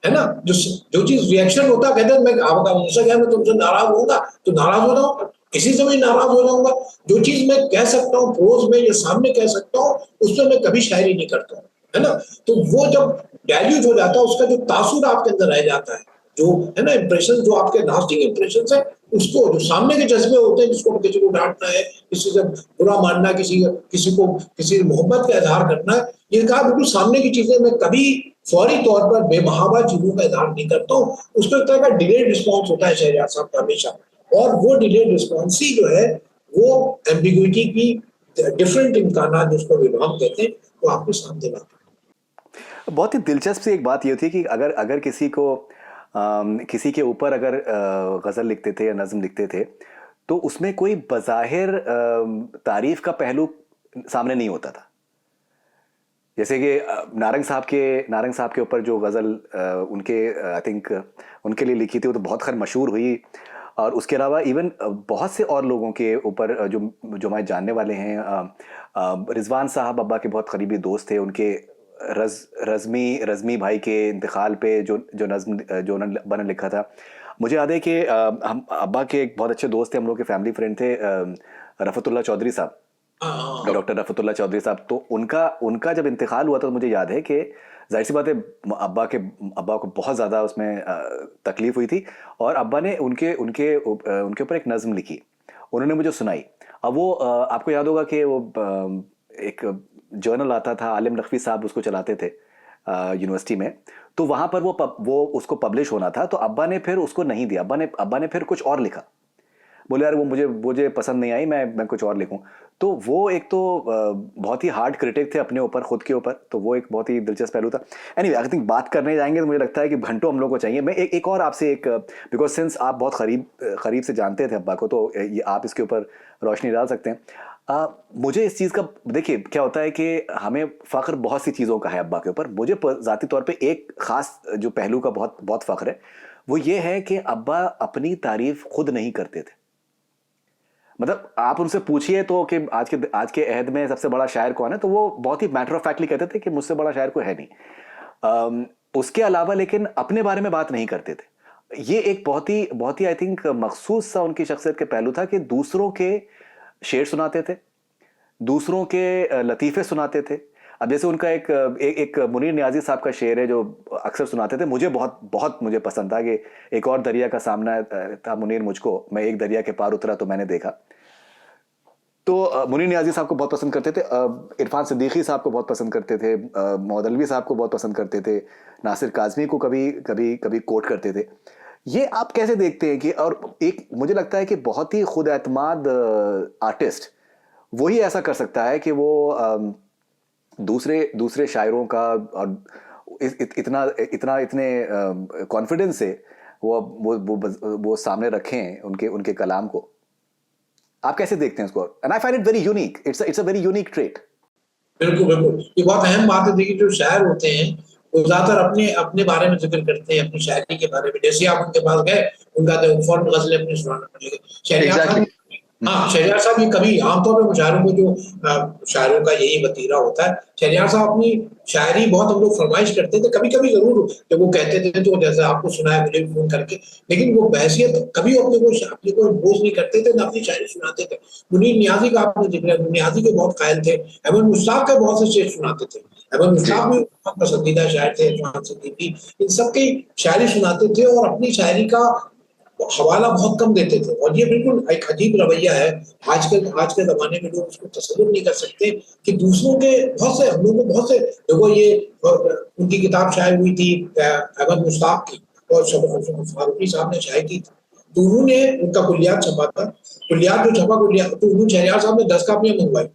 है ना। जो चीज रिएक्शन होता है, कहते हैं मैं आपका मुझसे क्या, मैं तुमसे नाराज होऊंगा तो नाराज हो जाऊंगा, किसी से भी नाराज हो जाऊंगा। जो चीज मैं कह सकता हूँ प्रोज में या सामने कह सकता हूँ, उसमें मैं कभी शायरी नहीं करता हूँ, है ना। तो वो जब डायल्यूट हो जाता है, उसका जो तासुर आपके अंदर रह जाता है, जो है ना इंप्रेशन, जो आपके लास्टिंग इंप्रेशन है, उसको जो सामने के जज्बे होते हैं, जिसको किसी को डांटना है, किसी से बुरा मानना, किसी को किसी मोहब्बत का इजहार करना है, ये कहा बिल्कुल सामने की चीजें मैं कभी फौरी तौर पर बेमहाबा चीजों का इजहार नहीं करता हूँ। उसको एक तरह का डिलेड रिस्पॉन्स होता है शहरयार साहब का हमेशा, और वो डिलेड रिस्पॉन्स ही जो है वो एम्बिग्विटी की डिफरेंट इम्कानात, जिसको विभाग कहते हैं, वो आपके सामने लाते हैं। बहुत ही दिलचस्प सी एक बात ये थी कि अगर अगर किसी को किसी के ऊपर अगर गज़ल लिखते थे या नज़्म लिखते थे, तो उसमें कोई बज़ाहिर तारीफ का पहलू सामने नहीं होता था। जैसे कि नारंग साहब के ऊपर जो गज़ल उनके आई थिंक उनके लिए लिखी थी, वो तो बहुत खैर मशहूर हुई। और उसके अलावा इवन बहुत से और लोगों के ऊपर जो जो हमारे जानने वाले हैं, रिजवान साहब अब्बा के बहुत करीबी दोस्त थे, उनके रज़मी भाई के इंतकाल पे जो जो नज़्म जो उन्होंने अब्बा ने लिखा था। मुझे याद है कि हम अब्बा के एक बहुत अच्छे दोस्त थे, हम लोग के फैमिली फ्रेंड थे, रफ़तुल्लाह चौधरी साहब, डॉक्टर रफ़तुल्लाह चौधरी साहब। तो उनका जब इंतकाल हुआ तो मुझे याद है कि जाहिर सी बात है अब्बा को बहुत ज़्यादा उसमें तकलीफ़ हुई थी, और अब्बा ने उनके उनके उनके ऊपर एक नज़्म लिखी, उन्होंने मुझे सुनाई। अब वो आपको याद होगा कि वो एक जर्नल आता था, आलिम नकवी साहब उसको चलाते थे यूनिवर्सिटी में, तो वहाँ पर वो उसको पब्लिश होना था, तो अब्बा ने फिर उसको नहीं दिया। अब्बा ने फिर कुछ और लिखा, बोले यार वो मुझे पसंद नहीं आई, मैं कुछ और लिखूं। तो वो एक तो बहुत ही हार्ड क्रिटिक थे अपने ऊपर, खुद के ऊपर, तो वो एक बहुत ही दिलचस्प पहलू था। एनीवे, आई थिंक बात करने जाएंगे तो मुझे लगता है कि घंटों हम लोग को चाहिए। मैं एक और आपसे बिकॉज सिंस आप बहुत करीब से जानते थे अब्बा को, तो ये आप इसके ऊपर रोशनी डाल सकते हैं। मुझे इस चीज़ का, देखिए क्या होता है कि हमें फ़ख्र बहुत सी चीज़ों का है अब्बा के ऊपर। मुझे ज़ाती तौर पे एक ख़ास जो पहलू का बहुत बहुत फ़ख्र है, वो ये है कि अब्बा अपनी तारीफ़ खुद नहीं करते थे। मतलब आप उनसे पूछिए तो कि आज के अहद में सबसे बड़ा शायर कौन है, तो वो बहुत ही मैटर ऑफ फैक्टली कहते थे कि मुझसे बड़ा शायर कोई है नहीं। उसके अलावा लेकिन अपने बारे में बात नहीं करते थे। ये एक बहुत ही आई थिंक मखसूस सा उनकी शख्सियत के पहलू था कि दूसरों के शेर सुनाते थे, दूसरों के लतीफ़े सुनाते थे। अब जैसे उनका एक मुनीर नियाज़ी साहब का शेर है जो अक्सर सुनाते थे, मुझे बहुत मुझे पसंद था कि एक और दरिया का सामना था मुनीर मुझको, मैं एक दरिया के पार उतरा तो मैंने देखा। तो मुनीर नियाज़ी साहब को बहुत पसंद करते थे, इरफान सिद्दीकी साहब को बहुत पसंद करते थे, मौदलवी साहब को बहुत पसंद करते थे, नासिर काज़मी को कभी कोट करते थे। ये आप कैसे देखते हैं कि, और एक मुझे लगता है कि बहुत ही खुद एतमाद आर्टिस्ट वही ऐसा कर सकता है कि वो दूसरे शायरों का और इतने कॉन्फिडेंस से वो सामने रखें उनके कलाम को। आप कैसे देखते हैं इसको? And I find it very unique, it's a very unique trait. बिल्कुल, ये बहुत अहम बात है। देखिए जो शायर होते हैं वो ज्यादातर अपने बारे में जिक्र करते हैं, अपनी शायरी के बारे में। जैसे आप उनके पास गए, उनका तो फौरन गजलें अपनी सुनाना पड़ेगा। शहरयार साहब ये कभी आमतौर पर मुशायरों को, जो शायरों का यही वतीरा होता है, शहरयार साहब अपनी शायरी बहुत हम लोग फरमाइश करते थे, कभी कभी जरूर जब वो कहते थे तो जैसे आपको सुनाया मुझे भी फोन करके, लेकिन वो बहसियत कभी अपने को इम्पोज नहीं करते थे, ना अपनी शायरी सुनाते थे। मुनीर नियाज़ी का आपने जिक्र है, नियाज़ी के बहुत कायल थे, अहमद मुश्ताक के बहुत से शेर सुनाते थे। अहमद मुश्ताक भी बहुत पसंदीदा शायर थे, इरफान सिद्दीकी, इन सबकी शायरी सुनाते थे और अपनी शायरी का हवाला बहुत कम देते थे, और ये बिल्कुल एक अजीब रवैया है। आज के ज़माने में लोग उसको तसव्वुर नहीं कर सकते कि दूसरों के बहुत से हम लोगों को बहुत से देखो ये उनकी किताब शायद हुई थी अहमद मुश्ताक की, और फारूकी साहब ने शायद की थी। तो उन्होंने उनका कुलियात छपा था, कुलियात जो छपा कुलियात, तो उन्होंने शहरयार साहब ने 10 कापियां मंगवाई।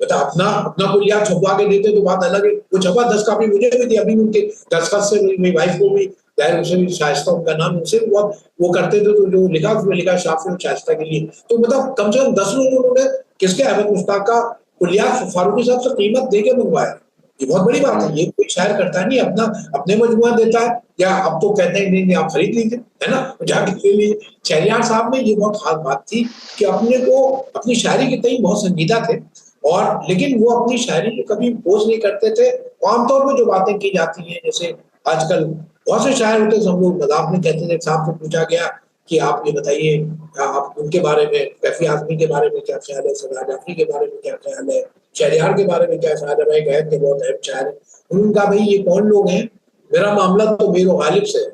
बता अपना अपना कुलियात छपवा के देते तो बात अलग है, वो छपा 10 कापी मुझे भी दी, अभी उनके दस्तखत से मेरी वाइफ को भी जाहिर उसे भी शाइस्ता उनका नाम, उनसे भी बहुत वो करते थे, तो जो लिखा उसमें लिखा शाफी और शाइस्ता के लिए। तो मतलब कम से कम 10 लोगों उन्होंने किसके अहमद मुश्ताक का कुलियात फारूकी साहब से कीमत दे के मंगवाया। ये बहुत बड़ी बात है, ये कोई शायर करता नहीं, अपना अपने मजमुआ देता है, या अब तो कहते हैं नहीं नहीं आप खरीद लीजिए, है ना, जाके ले लीजिए। शहरयार साहब में ये बहुत खास बात थी कि अपने को अपनी शायरी के तई बहुत संजीदा थे, और लेकिन वो अपनी शायरी को कभी बोझ नहीं करते थे। आमतौर पर जो बातें की जाती हैं, जैसे आजकल बहुत से शायर होते हैं, हम लोग मजाक में कहते थे, साहब से पूछा गया कि आप ये बताइए आप उनके बारे में, कैफी आजमी के बारे में क्या ख्याल है, सरदार जाफरी के बारे में क्या ख्याल है, शहरयार के बारे में क्या ख्याल है, भाई गैर के बहुत अहम शायर है। उनका भाई ये कौन लोग हैं, मेरा मामला तो मीर गालिब से है।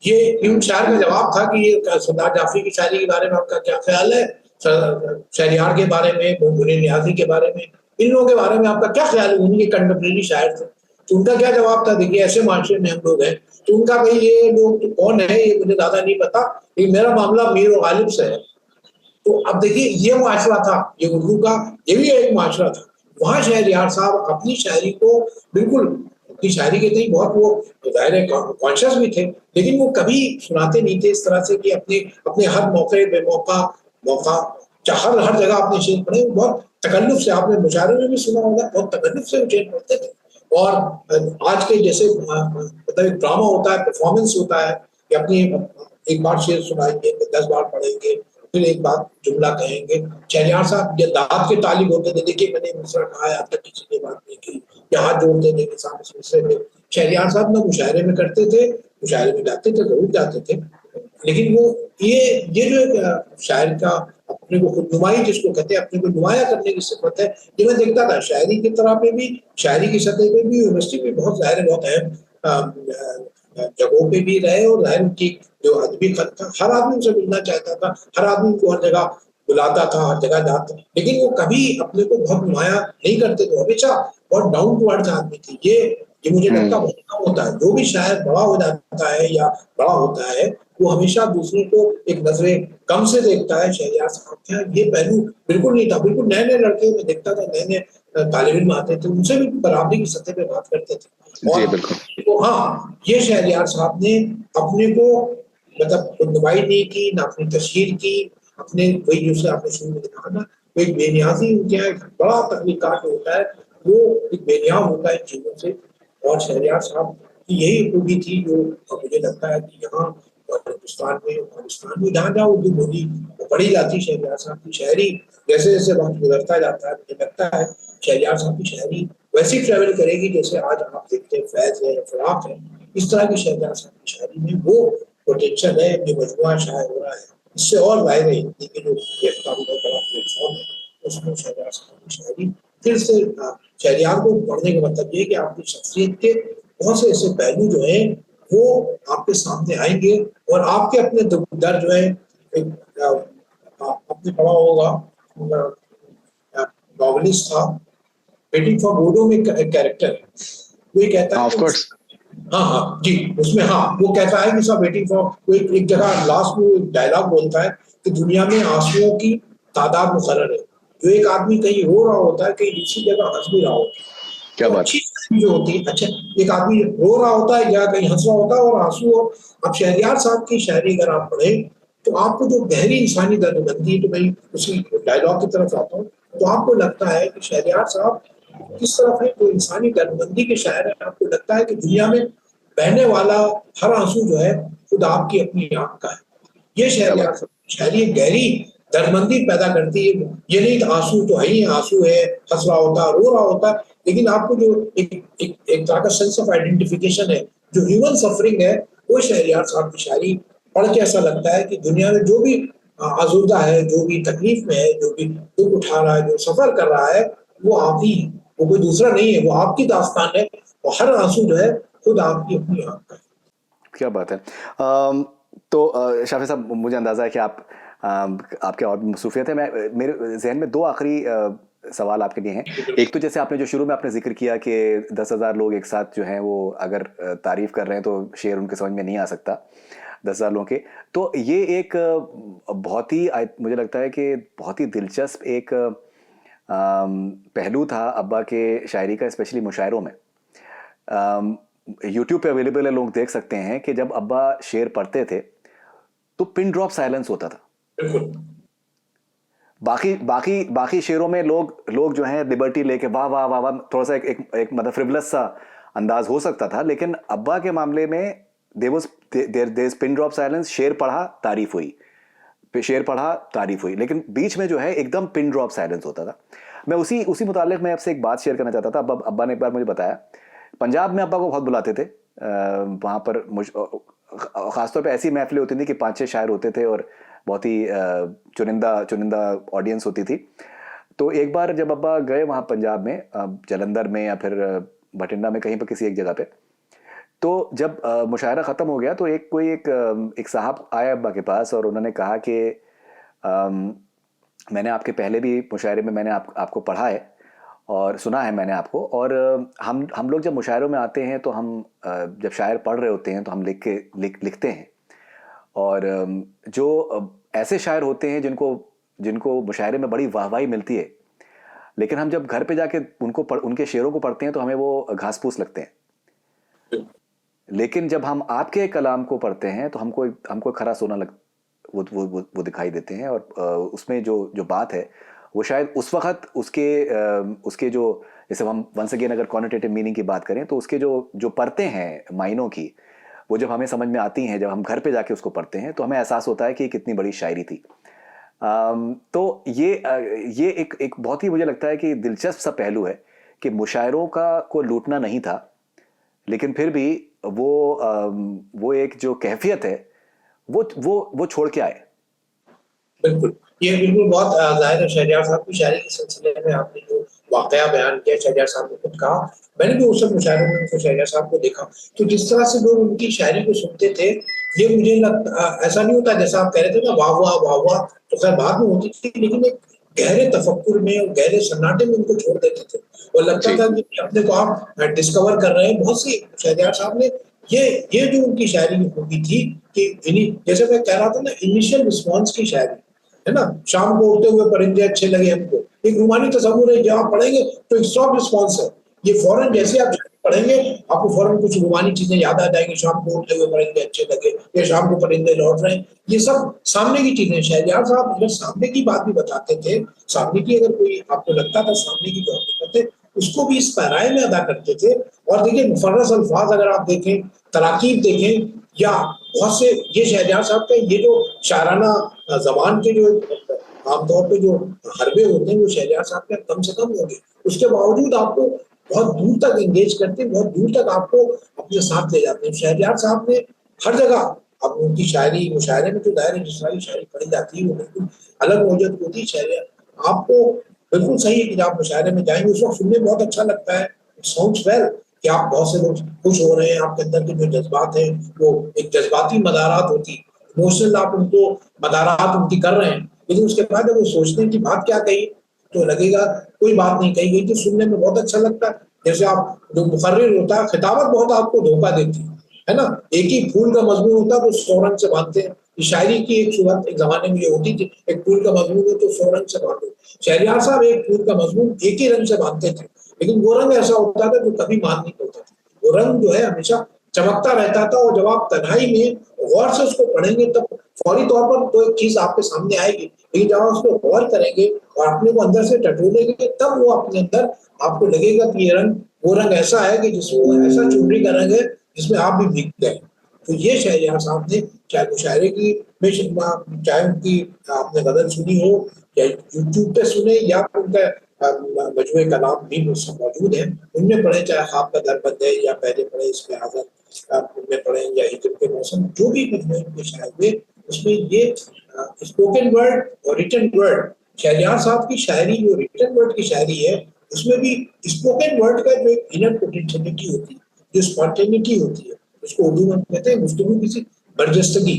ये उन शायर का जवाब था कि ये सरदार जाफरी की शायरी के बारे में आपका क्या ख्याल है, शहरयार के बारे में, बुलबुल नियाज़ी के बारे में, इन लोगों के बारे में आपका क्या ख्याल है, उनके कंटेम्परेरी शायर थे। तो उनका क्या जवाब था, देखिए ऐसे माशरे में हम लोग हैं, तो उनका भाई ये लोग तो कौन है ये मुझे ज्यादा नहीं पता, लेकिन मेरा मामला मीर गालिब से है। तो अब देखिए ये मुआशरा था, ये उर्दू का ये भी एक मुआशरा था। वहां शहरयार साहब अपनी शायरी को बिल्कुल, अपनी शायरी के तई बहुत वो जाहिर है कॉन्शियस भी थे, लेकिन वो कभी सुनाते नहीं थे इस तरह से कि अपने अपने हर मौके बेमौका मौका हर हर जगह अपने शेर पढ़े। बहुत तकल्लुफ से, आपने मुशायरे में भी सुना होगा, बहुत तकल्लुफ से वो शेर पढ़ते थे। और आज के जैसे मतलब एक ड्रामा होता है, परफॉर्मेंस होता है कि अपनी एक बार शेर सुनाएंगे, फिर 10 बार पढ़ेंगे, फिर एक बात जुमला कहेंगे। शहरयार साहब ये दांत के तालिब होते थे, देखिए मैंने मिसरा कहा है, आज तक किसी ने बात नहीं की, या हाथ जोड़ते थे कि साहब इस मिसरे में। शहरयार साहब ना मुशायरे में करते थे, मुशायरे में जाते थे, जरूर जाते थे, लेकिन वो ये जो एक शायर का अपने को खुदनुमाई जिसको कहते हैं, अपने को नुमाया करने की सिफत है, ये मैं देखता था शायरी की तरह पे भी, शायरी की सतह पे भी, यूनिवर्सिटी में बहुत जाहिर बहुत अहम जगहों पे भी रहे, और जाहिर उनकी जो अदबी खत था, हर आदमी उनसे मिलना चाहता था, हर आदमी उनको हर जगह बुलाता था, हर जगह जाता, लेकिन वो कभी अपने को बहुत नुमाया नहीं करते थे, हमेशा बहुत डाउन टू अर्थ आदमी थे। ये मुझे लगता बहुत कम होता है, जो भी शायर बड़ा हो जाता है या बड़ा होता है, वो हमेशा दूसरों को एक नजरे कम से देखता है। शहरयार साहब का ये पहलू बिल्कुल नहीं था, बिल्कुल नए नए लड़के मैं देखता था, नए नए तालिब इल्म आते थे, उनसे भी बराबरी की सतह पे बात करते थे। और तो हाँ, ये शहरयार साहब ने अपने को मतलब खुदनुमाई नहीं की, ना अपनी तशहीर की, अपने वही जैसे आपने शुरू में देखा ना, वो एक बेनियाजी उनके यहाँ एक बड़ा तख्लीकात होता है, वो एक बेनियाज होता है चीजों से। और शहरयार साहब की यही खूबी थी जो मुझे लगता है कि यहाँ हिंदुस्तान में, पाकिस्तान में जहाँ जहाँ उर्दू बोली वो पढ़ी जाती, शहरयार साहब की शायरी जैसे जैसे वक्त गुजरता जाता है, मुझे लगता है शहरयार साहब की शायरी वैसी ट्रेवल करेगी जैसे आज आप देखते हैं फैज है, फराक है, इस तरह की शहरयार साहब की शायरी में वो पोटेंशियल है, जो मजमुआ शायर हो रहा है। इससे और जाहिर है हिंदी की जो बड़ा प्लेटफॉर्म है, उसमें शहरयार साहब की शायरी फिर से शहरयार को पढ़ने का मतलब ये कि आपकी शख्सियत के बहुत से ऐसे पहलू जो हैं वो आपके सामने आएंगे, और आपके अपने दर्द जो है आपने पढ़ा होगा, नॉवलिस्ट था, वेटिंग फॉर गोडो में एक कैरेक्टर है, वो ये कहता है हाँ हाँ जी, उसमें हाँ वो कहता है कि सब वेटिंग फॉर, वो एक जगह लास्ट में डायलॉग बोलता है कि दुनिया में आंसुओं की तादाद मुकर्रर है, जो एक आदमी कहीं रो रहा होता है, कहीं दूसरी जगह हंस भी रहा होता है। क्या बात जो होती है, अच्छा एक आदमी रो रहा होता है या कहीं हंस रहा होता है और आंसू हो। अब शहरयार साहब की शायरी अगर आप पढ़े तो आपको जो गहरी इंसानी दर्दमंदी है, तो मैं उसी डायलॉग की तरफ आता हूँ, तो आपको लगता है कि शहरयार साहब किस तरफ है, जो इंसानी दर्दमंदी के शायर है, आपको लगता है कि दुनिया में बहने वाला हर आंसू जो है खुद आपकी अपनी आंख का है। ये शहरयार साहब की शायरी गहरी दर्दमंदी पैदा करती है। ये नहीं कि आंसू तो है ही आंसू है, हंस रहा होता रो रहा होता, लेकिन आपको जो एक तरह का सेंस ऑफ आइडेंटिफिकेशन है, जो ह्यूमन सफरिंग है, वो शहरयार साहब की शायरी पढ़ के ऐसा लगता है कि दुनिया में जो भी आजूदा है, जो भी तकलीफ में है, जो भी दुख उठा रहा है, जो सफर कर रहा है, वो आप ही है, वो कोई दूसरा नहीं है, वो आपकी दास्तान है, और हर आंसू जो है खुद आपकी अपनी आंख का है। क्या बात है। तो शाफी साहब, मुझे अंदाज़ा है कि आपके और मसरूफियत है। मेरे जहन में 2 आखिरी सवाल आपके लिए हैं। एक तो जैसे आपने जो शुरू में आपने जिक्र किया कि 10,000 लोग एक साथ जो हैं वो अगर तारीफ कर रहे हैं तो शेर उनके समझ में नहीं आ सकता 10,000 लोगों के। तो ये एक बहुत ही मुझे लगता है कि बहुत ही दिलचस्प एक पहलू था अब्बा के शायरी का, स्पेशली मुशायरों में। यूट्यूब पे अवेलेबल है, लोग देख सकते हैं कि जब अब्बा शेर पढ़ते थे तो पिन ड्रॉप साइलेंस होता था। बिल्कुल। बाकी बाकी बाकी शेरों में लोग जो हैं लिबर्टी लेके वाह वाह वाह वाह, थोड़ा सा एक मतलब फ्रिवलस सा अंदाज हो सकता था, लेकिन अब्बा के मामले में देयर पिन ड्रॉप साइलेंस। शेर पढ़ा तारीफ हुई, शेर पढ़ा तारीफ हुई, लेकिन बीच में जो है एकदम पिन ड्रॉप साइलेंस होता था। मैं उसी मुतालिक मैं आपसे एक बात शेयर करना चाहता था। अब्बा ने एक बार मुझे बताया, पंजाब में अब्बा को बहुत बुलाते थे। वहाँ पर ख़ासतौर पे ऐसी महफिलें होती थी कि 5-6 शायर होते थे और बहुत ही चुनिंदा ऑडियंस होती थी। तो एक बार जब अब्बा गए वहाँ पंजाब में, जलंधर में या फिर भटिंडा में, कहीं पर किसी एक जगह पे, तो जब मुशायरा ख़त्म हो गया तो एक साहब आए अब्बा के पास और उन्होंने कहा कि मैंने आपके पहले भी मुशायरे में मैंने आपको पढ़ा है और सुना है मैंने आपको, और हम लोग जब मुशायरों में आते हैं तो हम जब शायर पढ़ रहे होते हैं तो हम लिखते हैं, और जो ऐसे शायर होते हैं जिनको मुशायरे में बड़ी वाहवाही मिलती है, लेकिन हम जब घर पे जाके उनके शेरों को पढ़ते हैं तो हमें वो घास फूस लगते हैं। लेकिन जब हम आपके कलाम को पढ़ते हैं तो हमको खरा सोना वो दिखाई देते हैं, और उसमें जो बात है वो शायद उस वक्त उसके जो, जैसे हम वंस अगेन अगर कॉनोटेटिव मीनिंग की बात करें तो उसके जो परतें हैं मायनों की, वो जब हमें समझ में आती हैं, जब हम घर पे जाके उसको पढ़ते हैं तो हमें एहसास होता है कि कितनी बड़ी शायरी थी। तो ये एक बहुत ही मुझे लगता है कि दिलचस्प सा पहलू है कि मुशायरों को लूटना नहीं था, लेकिन फिर भी वो एक जो कैफियत है वो छोड़ के आए। बिल्कुल, ये बिल्कुल बहुत जाहिर है। शहरयार साहब की शायरी के सिलसिले में आपने जो वाकया बयान किया, शहरयार साहब ने खुद कहा, मैंने भी उस सब मुशायरों में शहरयार साहब को देखा, तो जिस तरह से लोग उनकी शायरी को सुनते थे, ये मुझे ऐसा नहीं होता जैसा आप कह रहे थे ना, वाह वाह वाह वाह, तो खैर बाद में होती थी, लेकिन एक गहरे तफक्कुर में और गहरे सन्नाटे में उनको छोड़ देते थे और लगता था कि अपने को आप डिस्कवर कर रहे हैं। बहुत सी शहरयार साहब ने ये जो उनकी शायरी खूबी थी कि जैसे मैं कह रहा था ना, इनिशियल रिस्पॉन्स की शायरी है ना, शाम को उड़ते हुए परिंदे अच्छे लगे हमको, एक रूमानी तस्वुर है, जब आप पढ़ेंगे तो एक सॉफ्ट रिस्पॉन्स है। ये फौरन जैसे आप पढ़ेंगे आपको फौरन कुछ रूमानी चीजें याद आ जाएंगी, शाम को उड़ते हुए परिंदे अच्छे लगे, या शाम को परिंदे लौट रहे हैं, ये सब सामने की चीजें। शहरयार साहब अगर सामने की बात भी बताते थे, सामने की अगर कोई आपको लगता था सामने की जो हकीकत है, उसको भी इस पैराए में अदा करते थे। और देखिए मुफर्रस अल्फाज अगर आप देखें, तराकीब देखें, या बहुत से ये शहरयार साहब का ये जो शायराना जबान के जो आमतौर पे जो हरबे होते हैं वो शहरयार साहब के कम से कम होंगे, उसके बावजूद आपको बहुत दूर तक एंगेज करते हैं, बहुत दूर तक आपको अपने साथ ले जाते हैं। शहरयार साहब ने हर जगह, अब उनकी शायरी मुशायरे में जो दायरे जिस तरह की शायरी पढ़ी जाती है वो बिल्कुल अलग मौजूद होती है। शहरयार आपको बिल्कुल सही है कि जब आप मुशायरे में जाएंगे उस वक्त सुनने में बहुत अच्छा लगता है, साउंड्स वेल, कि आप बहुत से लोग खुश हो रहे हैं, आपके अंदर के जो जज्बात हैं वो एक जज्बाती मदारात होती, इमोशनल आप उनको मदारात उनकी कर रहे हैं, लेकिन उसके बाद जब वो सोचने की बात क्या कही तो लगेगा कोई बात नहीं कही गई, तो सुनने में बहुत अच्छा लगता है। जैसे आप जो मुकर्रिर होता है, खिताबत बहुत आपको धोखा देती है ना, एक ही फूल का मजमून होता है तो 100 रंग से बांधते हैं। शायरी की एक सूरत एक जमाने में ये होती थी, एक फूल का मजमून है तो 100 रंग से बांधो। शहरयार साहब एक फूल का मजमून एक ही रंग से बांधते थे, लेकिन वो रंग ऐसा होता था जो कभी मान नहीं होता था, वो रंग जो है हमेशा चमकता रहता था। और जब आप तन्हाई में गौर से उसको पढ़ेंगे तब फौरी तौर पर तो एक चीज आपके सामने आएगी, लेकिन जब आप उसको गौर करेंगे और अपने को अंदर से टटोलेंगे तब वो अपने अंदर आपको लगेगा कि ये रंग वो रंग ऐसा है कि जिसमें ऐसा चुनरी का रंग है जिसमें आप भी भीग गए। तो ये शहरयार साहब ने, चाहे मुशायरे की चाहे उनकी आपने गजल सुनी हो या यूट्यूब पे सुने या उनका मजमूए कलाम भी मौजूद है, उनमें पढ़े, चाहे ख्वाब का दर बंद है या पहले पढ़े इसमें आदत उनमें पढ़े या हिजर के मौसम, जो भी मजमूए उनके शायर हुए उसमें ये स्पोकन वर्ड और रिटन वर्ड, शहरयार साहब की शायरी जो रिटन वर्ड की शायरी है उसमें भी स्पोकन वर्ड का जो एक इनर पोटेंशियलिटी होती है, जो स्पॉन्टेनिटी होती है, उसको उर्दू में कहते हैं गुफ्तगू की सी बर्जस्तगी,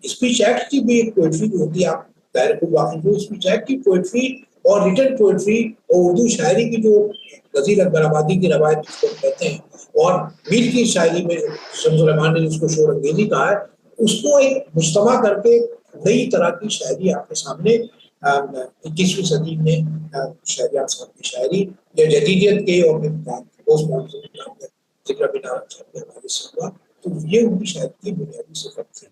स्पीच एक्ट की भी एक पोएट्री होती है, आप दायरे को वाकिफ हो, स्पीच एक्ट की पोएट्री और रिटन पोएट्री और उर्दू शायरी की जो नज़ीर अकबर आबादी की रवायत जिसको कहते हैं, और मीर की शायरी में शम्स रहमान ने जिसको शोर अंगेजी कहा है, उसको एक मुज्तमा करके नई तरह की शायरी आपके सामने 21वीं सदी में शहरयार साहब की शायरी या जदीदियत के और पोस्ट मॉडर्निज्म का जिक्र भी नारायण साहब के हवाले से हुआ, तो ये उनकी शायरी की बुनियादी सिफत थी।